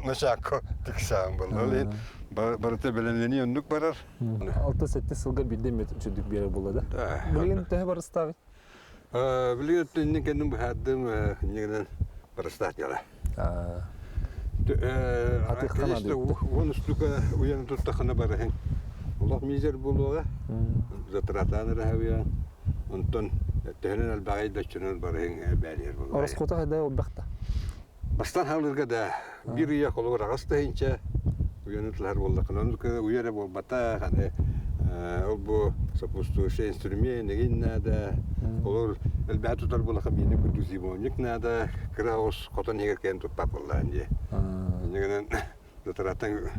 Speaker 8: Нашако тіксаң болды. Барыты білінені өндік барар.
Speaker 1: 6-7 сылға бірден метр үшідік бері болады. Білген тәе барыстағы?
Speaker 8: Білген өттеннен кәндің бұхадым негінен барыстақ жала. Он үстікі ұяны тұттақына барахын. Олақ мизер болуға. Затыратаныр әуян. Онтон тәһенен албагай дачынын барың бәлер болар.
Speaker 1: Ороскота хәдә оббакта.
Speaker 8: Бастан халырга да бир я колор агаста инче уянытлар болду. Канонка уяре болбата хане ол бу сопустующий инструмент негиннада колор албату тар бола хамине кудузибоник нада краус котон егеркен туппа болланди. Негенен затаратан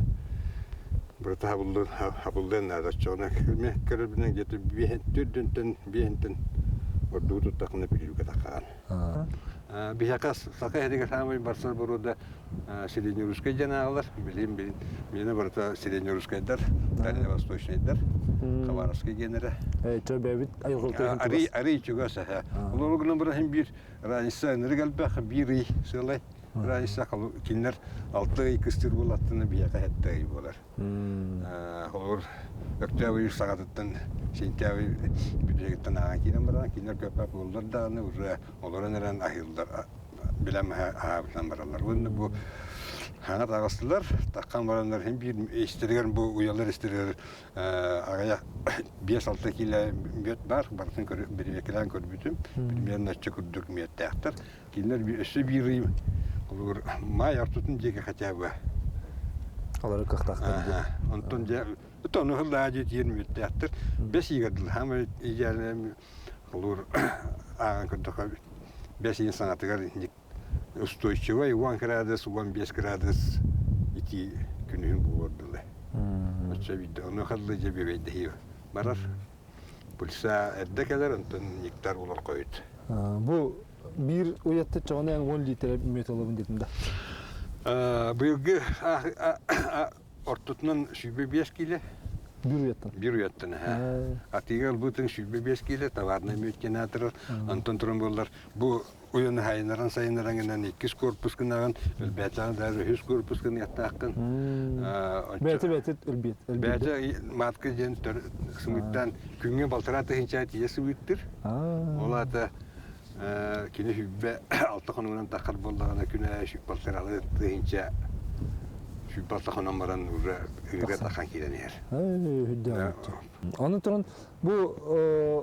Speaker 8: Burada habulden nada çoğuna kırmaya kırıbından getirip bihenten ordu tutakını biliyor katakan. Bir yakas sakay hediye samay barsal burada Srednyo Ruskaya canalar bilim beni burada Srednyo Ruskaya'dır, Daniel Vostochnya'dır, Khabarovskaya genere.
Speaker 1: Çöbevit ayıltı.
Speaker 8: Ari çugasa. Onların burada hem bir ranisa nergalbah biri söyle. Ranisa kalı kinler altı kıstır bulattığını bir yaka hatta bolar. Olur. Öktüavı sağatıttan sentüavı bütçetten ağakinden bana kinler köpek buldular da ne urra onların eren ahıllar bilem habitan baralar. Bu hanat ağastılar takkan baranlar hem bir isterigen bu uyalar isteriger ağaya 5-6 kilo büyüt var barın körü bir vekilen körü bütün bir yerine çıkırdık miyettehtir. Kinler bir üstü bir olur may artutun jege хотя бы.
Speaker 1: Алар кахтактар.
Speaker 8: Онтон же тonu hıllacı 20 miyettehtir. 5 yıgadıl hem iyale olur ağan kötü 5 insan atıgar устойчивый 1 градус 15 градус ити күнүн болдулы. Очевидно, оно халлы жебе бейди. Барар. Пульса эддекелер онтон нектар болор койт.
Speaker 1: Бу bir uyatты çoğuna 10 litre metolabın dedim de.
Speaker 8: Bugü ortutun şübe 5 kilo. Bir uyattan. Atigal bütün şübe 5 kilo tavarna mütkenatır. Anton trombollar bu Uyan haynaran saynaran genen 2 korpus kınagan elbette da 100 korpus kın yattaqın.
Speaker 1: Bete elbet.
Speaker 8: Bete matka jen sumuttan küngü baltaratı hinçat yesi bittir. Olata kini hübbe altı konumundan takar bollagana küne şu baltaralı hinça Sübbaltaxanan baran ürge takan kilen yer.
Speaker 1: Аны туран бу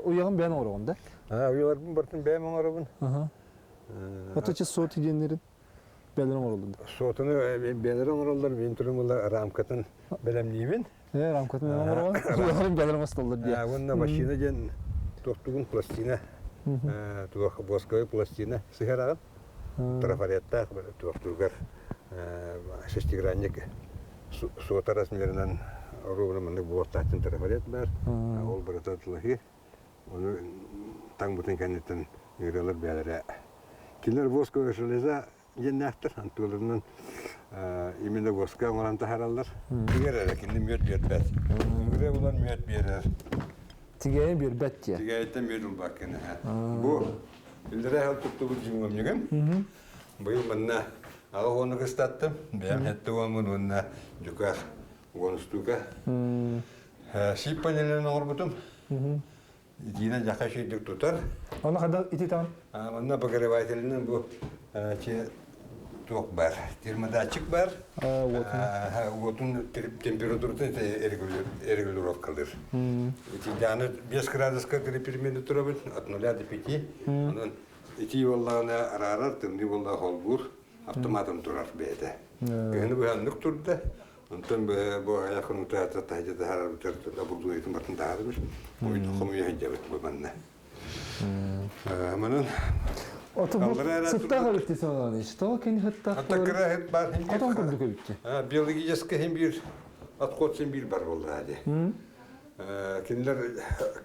Speaker 1: уягын бән орогон да.
Speaker 8: Уяларбын бартын бәм оңарабын.
Speaker 1: Оточы сот иденлерин бәлерин оролду.
Speaker 8: Сотыны бәлерин оролдар, мен турым рамкатын белемнеймин.
Speaker 1: Рамкатын оролгон. Уягын бәлерин остолду дия.
Speaker 8: Онна машина ден тоқтугун пластина. Туах босковый пластина сыгараган. Трафаретта тоқтугар шестигранник сота размеринен ровноманнык бортатын трафарет бар. Ол брататлыхи. Onu таң бутын кәнеттен үйрелер бәлері. Кинер босковый железа женнәқтір, антуыларынан именно боска оңаран тахаралар. Тигер әрі, кенде мөт бербәт. Үгіре бұлар мөт берер.
Speaker 1: Тигейін бербәт те?
Speaker 8: Тигейттен мөт ұлбақ кені. Бұл үлдірі әл тұтты бұл жыңым егім. Бұл мұнна ағы оны қыстаттым. Бәм әтті оңын онына жүкақ оңыстуға. Шип панелерін оңыр бұтым. Дина жақа шейдік тұтар.
Speaker 1: Оны қада ити тағын?
Speaker 8: Онына бұғырывайтелінің бұл тоқ бар. Термодатчик бар. Отын температуратын регулировка қалдыр. Даны 5 градуска переменді тұрабын, от 0 до 5. Онын ити олағына арарар, тымды олға қолбұр, автоматым тұрар бәйді. Гені бұғанлық тұрды. Ondan bu ayakının teyze tahcıda her bir türlü abulduğu eğitim batın dağılmış. Oyun konuya hicabet bu bende. Amanın.
Speaker 1: Oto bu sıtta kalıttı sonra işte. O kendi hatta.
Speaker 8: Hatta kırahet var.
Speaker 1: Kadan kurduk bitti.
Speaker 8: Biyolojik hem bir atkotsun bir var vallahi. Kendiler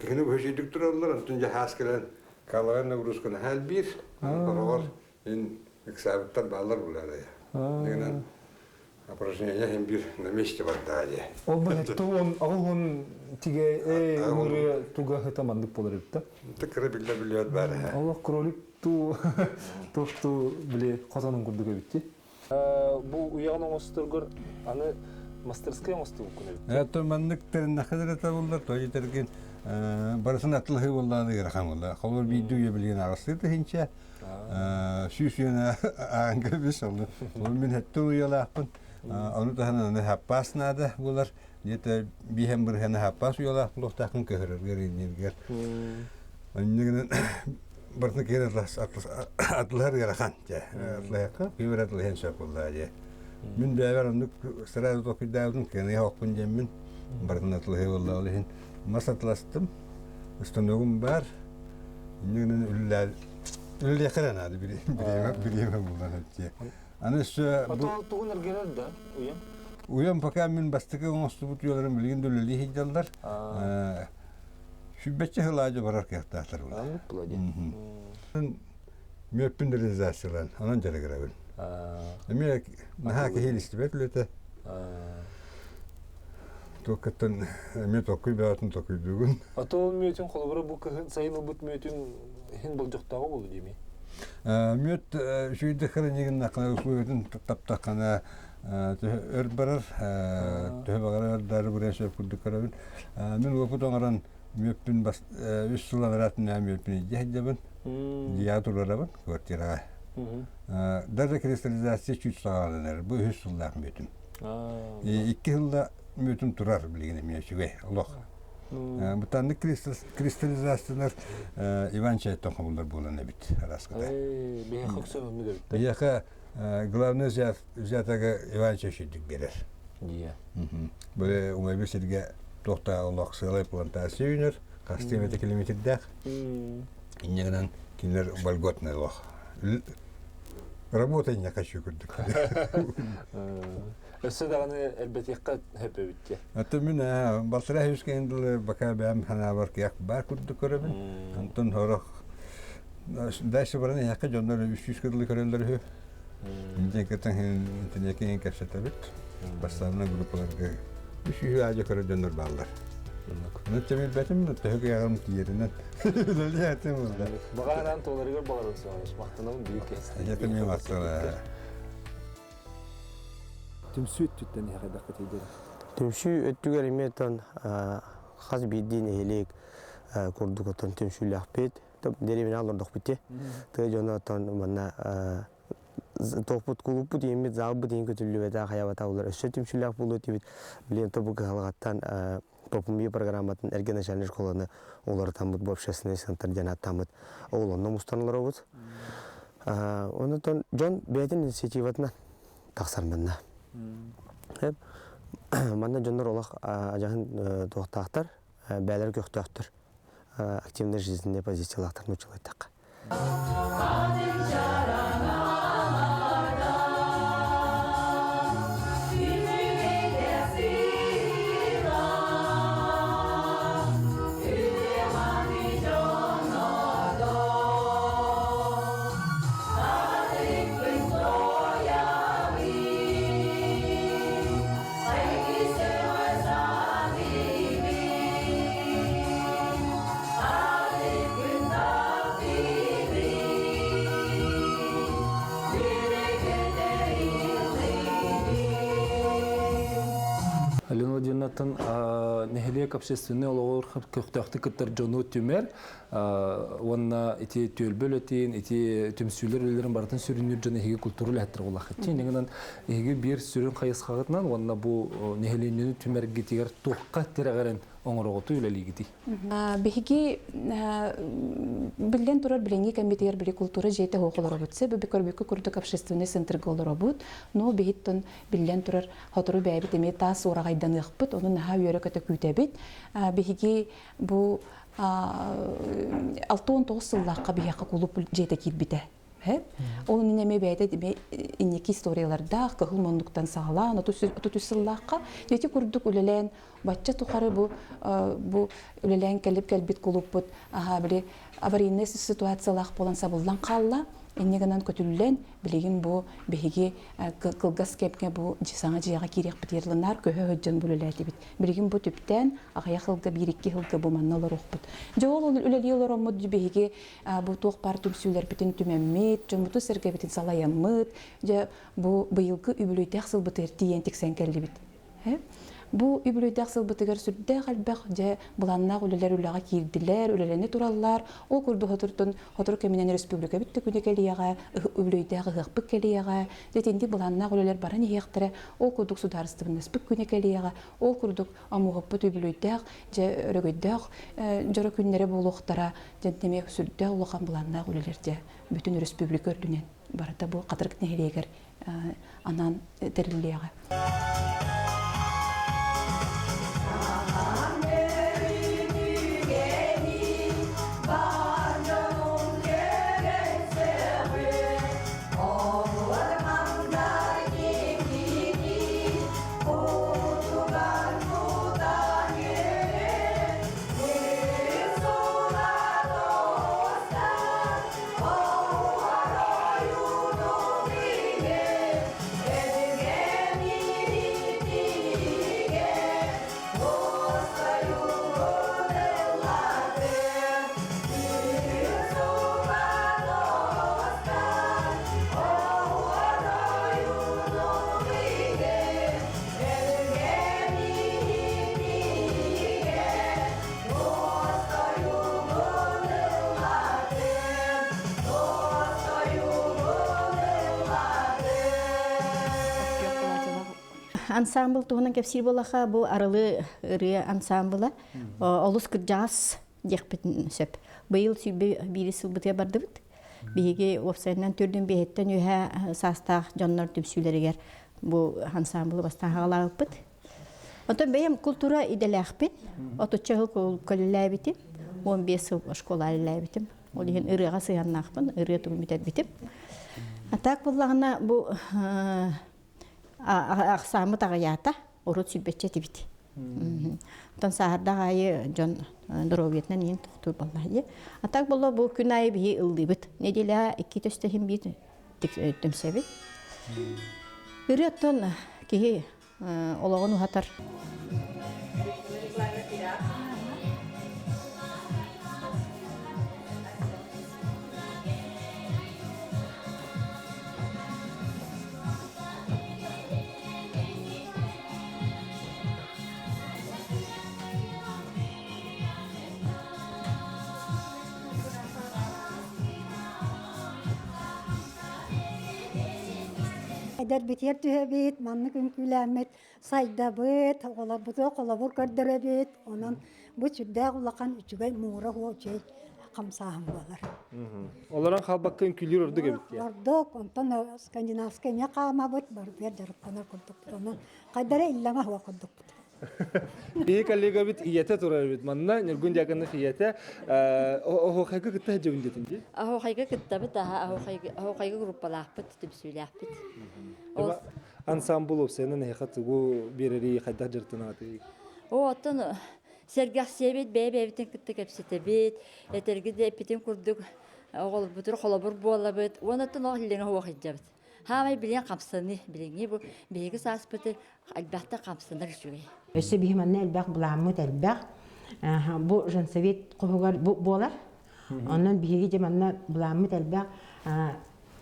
Speaker 8: kendi bu şeydik dururlar. Ondan haskelen kalanı Rus'un hal bir. Var. En eksabetler bağlar bunlar ya. Упражнение hem bir наместе var daha diye.
Speaker 1: O bu tuğun ağın tige umurya tuğa hetamandık polar etti.
Speaker 8: Tıkırı biliyor var.
Speaker 1: Allah krolik tu bile kazanın kurduk bitti. Bu uyağının ostırgır anı мастерская мосту күнәбит.
Speaker 8: Evet, manlıkların ne kadar tabullar toy terkin barasın atlığı vallahi yarхан vallahi. Xolur videoya bilgen arasıydı hinçe. Süsüne angır bir soldu. Onun hatta uyalaqpın. Onu da hani happas nada bular. Yete bihem bir hani happas uyalaq loqtaqın köhürür gerinirger. Onun barasın kere atlılar yarхан. Atlığı bir atlığı hensap vallahi. Min beraber onu sırada topidaldım ki ne hokun cemmin barınatlığı vallahi olehin masatlaştım üstünüm var yünün ülle yakran adı biriyim bundan hepsi. Ana şu
Speaker 1: bu tuğunlar gelir de
Speaker 8: uyum fakat min bastıkı onstubut yollarım bilgin döleli hicallar. Şu becce hılacı varar kehtahtlar var. Müeppinderizasyon anan telegrafın. Demek nahaki hilistibet lüte. Tokattan met okuy batın tokuy dugun.
Speaker 1: Atol müetin kolabora bu sayılı but müetin hin bolcuktağı oldu değil mi?
Speaker 8: Müet şu dekharenigin nakla usluyetin taptakana örbarar töhbagara dar buraya şef kurduk karabın. Men vaput ongaran müeppin bas üstülan ratına müeppin jehjabın. Diyaturlarabın kvartira. Darda kristalizasyon 3 sağlanır. Bu 100 yıllık mütüm. 2 yılda mütüm turar bilginin yaşıyor. Allah. Bu tane kristalizasyonlar Ivan Çayet'ten kabullar bulan bit araskada.
Speaker 1: Bir hak söylemi de bitti.
Speaker 8: Bir hak glavne ziyataga Ivan Çayet'dik birer.
Speaker 1: Diye.
Speaker 8: Böyle umayı sirge tohta Allah sığalay plantasyonlar. Kastimetre kilometre İnegenen kimler balgotna Allah. Работай не хочу курдук.
Speaker 1: Össedağını elbette yakka hep bitti.
Speaker 8: Hatta min basra hüskendil baka bam hana var ki yak bar kurduk körübün. Antun horak. Daşı barana yakka jonlar 300 kırlı körüller hü. İnce katan internetke en kaşata bit. Basarına gruplar ki 300 ağaca körü jonlar bağlar. Nötçemil betim nötçe yağım tiyerinden. Öyle yatem oldu.
Speaker 1: Bağıran toğları gör bağırın sonra. Mahtanamın büyük kez.
Speaker 8: Yatemiyem aslında.
Speaker 1: Tümsü öttütten ne kadar dikkat edelim?
Speaker 3: Tümsü öttüger imetan khas bidin elik kurduk atan tümsü lahpet. Tab deri bina alırdık bitti. Te jona tan manna топут клубу деймит залбы дейін көтүлүбөтө хаябата улар өссө түмчүлак болуу тибит билен тобу калгаттан попумби программатын эрген начальник школаны олар тамыт бу общественный центр жана тамыт оолонно мустаналар обут. Онотон жон бетин инициативатына таксарманна. Манна жоннор олақ ажағын тоқтақтар, бәлер көқтақтар, активный жизненный позициялақтар нұчылайтақ.
Speaker 1: Владимировнатын нехелек общественный олор көктөктү кыттар жону түмер онна ити төлбөл этин ити төмсүлөр элерин бартын сүрүнүр жана хеге культуралык хаттар булак. Тенегенен хеге бир сүрүн кайыскагытынан онна бу нехеленү түмерге тигер тукка терегерен оңороготу үлелигити.
Speaker 9: Беги билен турар биленги комитетер били культура жете хоколор бутсе бу бекөрбөккө курдук общественный центр голор бут. Но беиттен билен турар хотору бәйбит эме тас урагайдан ыкпыт, онун наха үйрөкөтө күтөбит. Беги бу 6-9 сыллакка бияка кулуп жете кирбите. Onun ineme beyde inneki istoрияларда кыгыл мондуктан сагалан отутусыллакка дети курдук үлелен бачча тухары бу үлелен келип келбит кулуппут били аварийный ситуациялак болан сабылдан калла эннегенен көтүллен билигин бу беги кылгас кепке бу жисаңа жыяга кирек битерлинар көһө хөҗҗөн бүлеләти бит билигин бу түптән агая хылга 1-2 хылга бу манналар окпут жол үлелелер оммут беги бу тук пар түмсүләр битен түмәммит жомуту серге битен салаяммыт же бу быйылгы үбүлөйдәк сыл битер тиен тиксен келди бит бу үбүлөйдәк сыл битер сүрдә галбак же буланна үлеләр үләгә кирдиләр үлеләне тураллар о курду хотур кеминен республика битте күнекелиягә үбүлөйдәк гыгпык келиягә детенди буланна үлеләр бара ни яктыра о курдук сударственный спик күнекелиягә о курдук амугып үбүлөйдәк же өрөгөйдәк жора күннәре булуктара жентеме сүрдә улган буланна үлеләр же бүтүн республика өрдүнен барата бу катырык нехелегер анан терилиягә
Speaker 10: Ансамбл туһунан кепсир болаха бу арылы ыры ансамбла олус кыржас декпитин сөп. Быйыл сүбе бирисил бите бардыбыт. Биге офсайнан төрдүн бехеттен үһә састах жоннор түпсүләргә бу ансамбл бастан хагаларыппыт. Отон бем культура иделәхпит. Оточы колләбитим. 15 жыл школаләбитим. Ол дигән ырыга сыяннакпын, ыры туры битет битим. Атак буллагына бу Аксамы тағаята, орут сүлбетче тибит. Тон сахарда ғайы жон дровиетнен ең тұқтыр боллайы. Атак болу бұл күн айы бейі ылды бит. Неделя 2 төстехін бейт түмсебет. Үрі оттон кейі олағын ұғатар.
Speaker 11: хайдар битер түһәбит, манны күнкүләмет, сайдабыт, олабыты колабур көрдөрәбит. Онан бу чүрдә улақан үчүгәй мура хуочай камсаһым балар.
Speaker 1: Оларан халбаккын күлүр орду гебит я.
Speaker 11: Ордок, онтон скандинавская някама бит бар бер жарыпкана курдук. Онан кайдара иллама хуа курдук.
Speaker 1: Би коллега бит ияте турар бит. Манна нургун жакында ияте о хайга кытта жөндетин ди.
Speaker 12: Ахо хайга кытта бит, ахо хайга группалах бит, типсүлях бит.
Speaker 1: Ансамбл сенен хат бу берери хайда жыртына ди.
Speaker 12: О, оттон Сергех Себет бәбәбитен кытты кепсетебит, этергиде эпитен курдук, оғол бутур холобур буолабыт, онаттон оғыллеңе хуа хиджабыт. Хамай билен қамсаны, биленге бу бейгі сааспыты албақта қамсанар жүгей.
Speaker 23: Өсі бейманны әлбәқ бұламыт әлбәқ, бұ жансовет қоғығар болар, онын бейгі деманна бұламыт әлбәқ,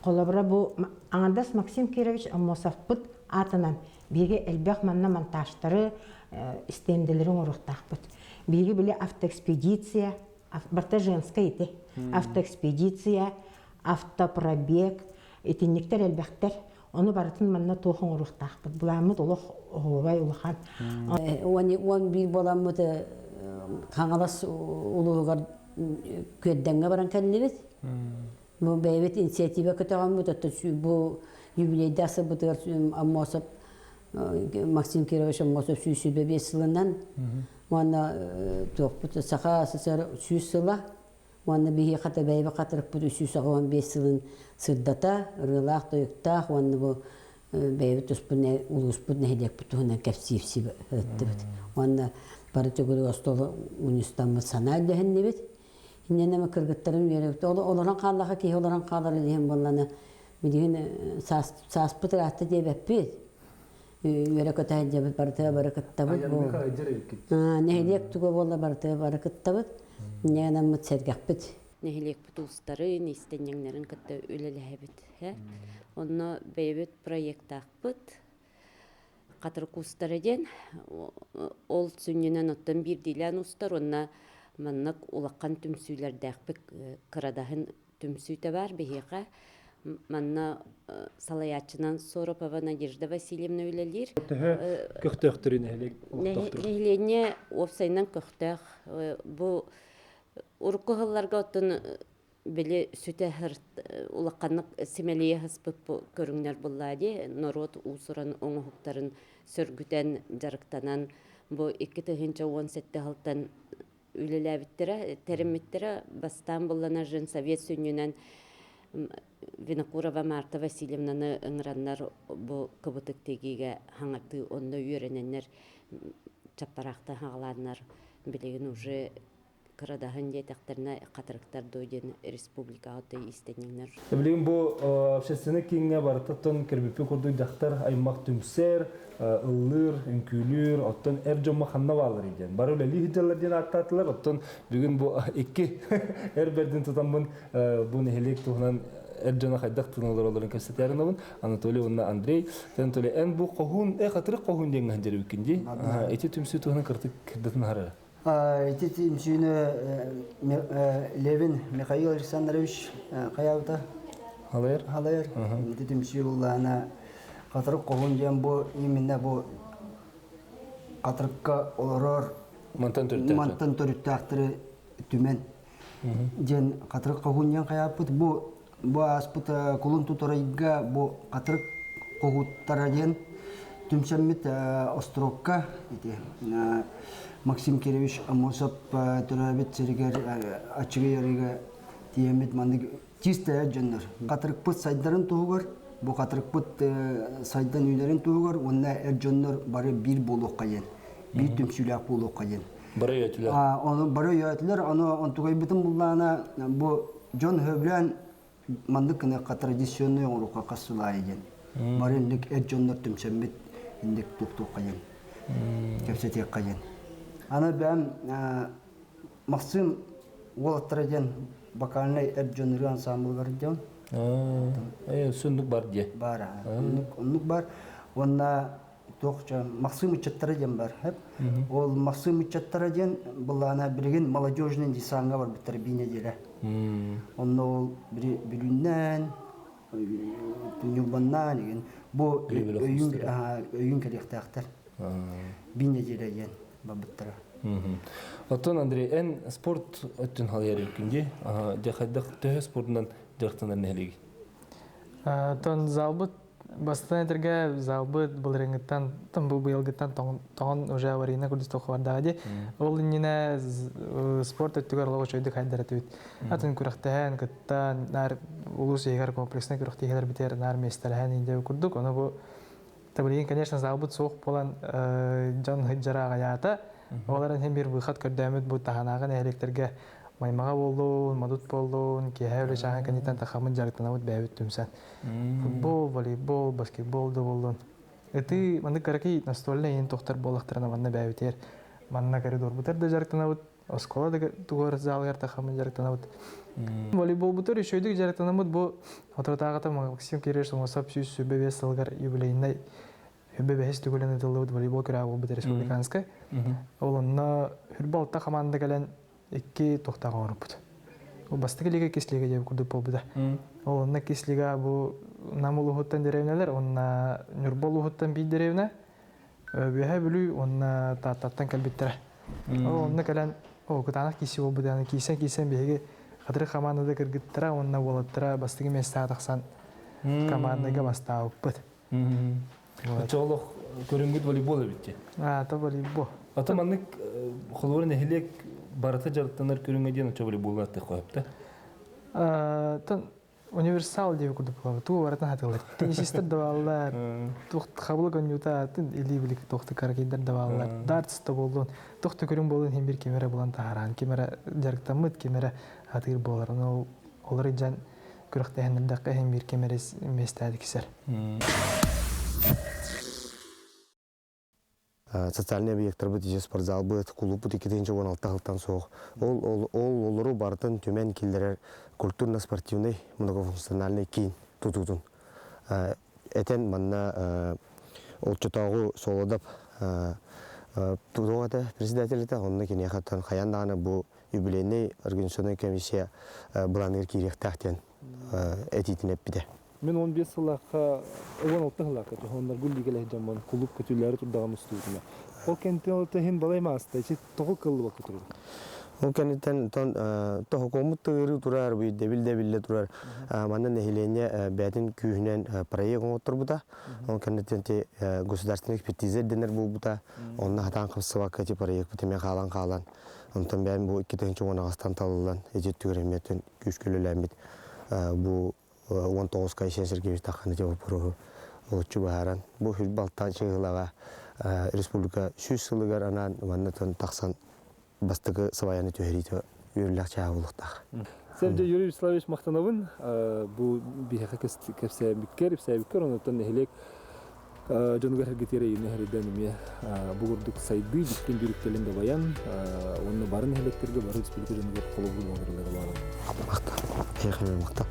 Speaker 23: қолабыра бұ Аңардас Максим Кирович Амосовпыт атынан бейгі әлбәқ манна монтажтары, истемделерин урухтахпыт. Биги биле автоэкспедиция, барта женская ите. Автоэкспедиция, автопробег, этинниктер элбектер. Оны барытын манна тохон урухтахпыт. Буламыт улух оғубай улухан.
Speaker 24: Он бир боламыт каңалас улуғар көдденге баран кәллебет. Бу бәйбет инициатива көтәғамыт. Бу юбилейді асы бұтығар аммосып Максим Кирович Амосов сүйсүбе 5 сылынан, уанна тоқпыты сақа асысар сүйс сыла, уанна бейе қата бәйбе қатырып бұты сүйс ағуан 5 сылын сырдата, ұрылақ тойықтақ, уанна бұл бәйбе тұспын ұлғыспын нәйдек бұтығынан кәпсиіпсі өтті бұд. Уанна бары төгірі остолы унистанмы сана әлдіхінне бет. Инненеме кыргыттарын беріп, оларан қалаға кей оларан қалары дейін боланы, білген саспыты ратты деп әппет. Yöre kötüce barıtığa barakıttabıt bu. Nehliyek tuğu bolla barıtığa barakıttabıt. Neyden mı sergahbıt.
Speaker 12: Nehliyek putulstары, nestenyenlerin kıtta ülelehebit. Onu beybet proyekt akbıt. Katır kustары den. Ol sünnünen ottan bir dilen ustar. Ona mannak ulakkan tümsüylerde akbık kıradahın tümsüyte var behiqa. Манна салаячынан Соропова Надежда Васильевна үлелер.
Speaker 1: Көктөктөрүн элек.
Speaker 12: Нехлене опсайнан көктөк. Бу уркугаларга оттон биле сүтө улакканнык семелие хаспып көрүңнөр буллади. Народ усуран оңуктарын сөргүтен жарыктанан бу 2017 халтан үлелебиттере, теремиттере бастан буллана жын совет сүннүнөн Винокурова Марта Васильевнаны ыңыраннар бу кыбытыктегиге хаңаты онда үйрененнер чаппаракта хаңаланнар билеген уже кырадаһын детектерне катырыктар дойден республика аты истенеңнер.
Speaker 1: Билеген бу общественный кеңе бартатын кербепи курдуй дактар аймак түмсер, ыллыр, үнкүлүр, оттон эржома ханнавалар иден. Бары эле лихиджалардын аттатылар, оттон бүгүн бу эки эрбердин тутамбын бу нехелек тугунан эржона хайдак тыналар оларын көсөтөрүнөбүн. Анатолий онна Андрей, Анатолий эн бу когун катырык когун деген жере бикинди. Эти түмсү тугунан кыртык кирдетин хара.
Speaker 25: Эти түмсүнө Левин Михаил Александрович каябыта. Халайыр. Эти түмсү улана катырык когун жен бу именно бу катырыкка олорор мантан төрүттактыры түмен. Жен катырык когун жен каябыт бу аспыт кулун туторайга бу катырык когуттара жен түмсеммит острокка Максим Кирович Амосов төрөбит сергер ачыгы ярига тиемит мандык чистая жөннөр. Катырык пыт сайдарын тугугар, бу катырык пыт сайдан үйлерин тугугар, онна жөннөр бары бир болук кайын. Бир түмсүлөк болук кайын.
Speaker 1: Бары өтүлөр.
Speaker 25: Аны бары өтүлөр, аны онтугай битин буллана бу жон хөблөн мандык традиционный урукка касылай экен. Бары индик жөннөр түмсөмбит индик туктук кайын. Кепсетек кайын. Аны бәм Максим Волотраген бакальный жөннөр ансамбль жон.
Speaker 1: Сүндүк бар же.
Speaker 25: Бар. Сүндүк бар. Онна токча Максим Чаттараген бар. Ол Максим Чаттараген булана билген молодежный десанга бар битер бине деле. Онно ол билүннән Нюбанна деген бу өйүн келектактар. Бин ежелеген бабыттара.
Speaker 1: Оттон Андрей эн спорт өттүн халыяр күнде жахаддак тө спортунан жактанар нелеги.
Speaker 5: Тон залбыт бастан этерге залбыт былрыңыттан тон бу быйылгыттан тон уже аварийна курдисток бардагы. Ол инне спорт өттүгөр лого чөйдүк хайдаратып. Атын күрәхтәһән кыттан нар улус егер комплексны күрәхтәһәләр битер нар местәләһән инде курдук. Аны бу таблин, конечно, залбыт соқ болан жан хиджарага ята. Оларын һәм бер выход көрдәмет бу таханагын электрге маймага болдун, мадут болдун, кеһәле шаһан канитан тахамын жарыктанабыт бәбит түмсән. Футбол, волейбол, баскетбол да болдун. Эти маны караки настольный ен тохтар болактарына манна бәбитер. Манна коридор бутар да жарыктанабыт, оскола да тугар залгар тахамын жарыктанабыт. Волейбол бутар ишөйдүк жарыктанабыт бу отратагата Максим Киреш Мосап сүз бебе сылгар юбилейный бебе түгөлөнө дылып волейбол көрөбү бутар республиканская. Олонна футболта команда келен 2 тохтага орупут. Ол бастыгы лига кислига деп курдуп болбуда. Олонна кислига бу намулухуттан деревнелер, онна Нурболухуттан бий деревне. Беһе бүлү онна таттан калбиттер. Олонна келен о кутанак киси болбуда, кисен беге кадыр командада кыргыттыра, онна болоттыра бастыгы места таксан командага бастааппыт.
Speaker 1: Чолох көрүнгүт волейбол битти.
Speaker 5: Та волейбол.
Speaker 1: Ата маннык холорын эхлек барата жарыктанар көрүнгө ден очо волейболга атты коюпта.
Speaker 5: Тон универсал деп курдуп калды. Туу баратан хатылар. Теннисистер даваллар. Тухт кабыл гонюта или билик тухты каракендер даваллар. Дартста болдун. Тухты көрүн болдун хем бир кемере булан тааран. Кемере жарыктамыт, кемере хатыр болар. Олар жан көрөктөгөндө хем бир кемере местади кисер.
Speaker 3: Социальный объекттер бит, спортзал бит, клуб бит, икидинчи 16-тан соң. Олору бартын төмен килдерер культурно-спортивный, многофункциональный кийин тутутун. Этен манна олчотогу солодап тутугата председателите, онны кене хаттан хаянданы бу юбилейный организационный комиссия буланыр киректактен этитинеп биде.
Speaker 1: Мен 15 сылаққа, 16 сылаққа, ондар гүлдігелі жаман клуб көтілері тұрдаған ұстуызына. Ол кенттен хен балай маасты, тоғы қылды бақы тұрды?
Speaker 3: Ол кенттен тоғы комут тұғыры тұрар, дебіл-дебілі тұрар. Маннан әхилене бәтін күйінен проект оңыттыр бұда. Ол кенттен государственный экспертизер денер бұл бұда. Онына хатан қымсы вақыты проект бұтымен қалан. Онтан бән бұл 2-10 ағастан талылан, әжет түгіреметін күшкіліләмет бұл 19 кайшен Сергеевич таханы деп опыру олчу бахаран. Бу футболтан чыгылага республика 100 сылыгар анан ваннатан таксан бастыгы сабаяны төһөрите үйрүләк чагылыктак.
Speaker 1: Сергей Юрьевич Славович мактанабын бу бихәкә кепсә биккер онтан нехлек жонугар хергетере нехреден ме бугурдук сайды диктен бирүктелен де баян онны барын хелектерге барып республика жонугар колу булмагырлары бар.
Speaker 3: Макта. Макта.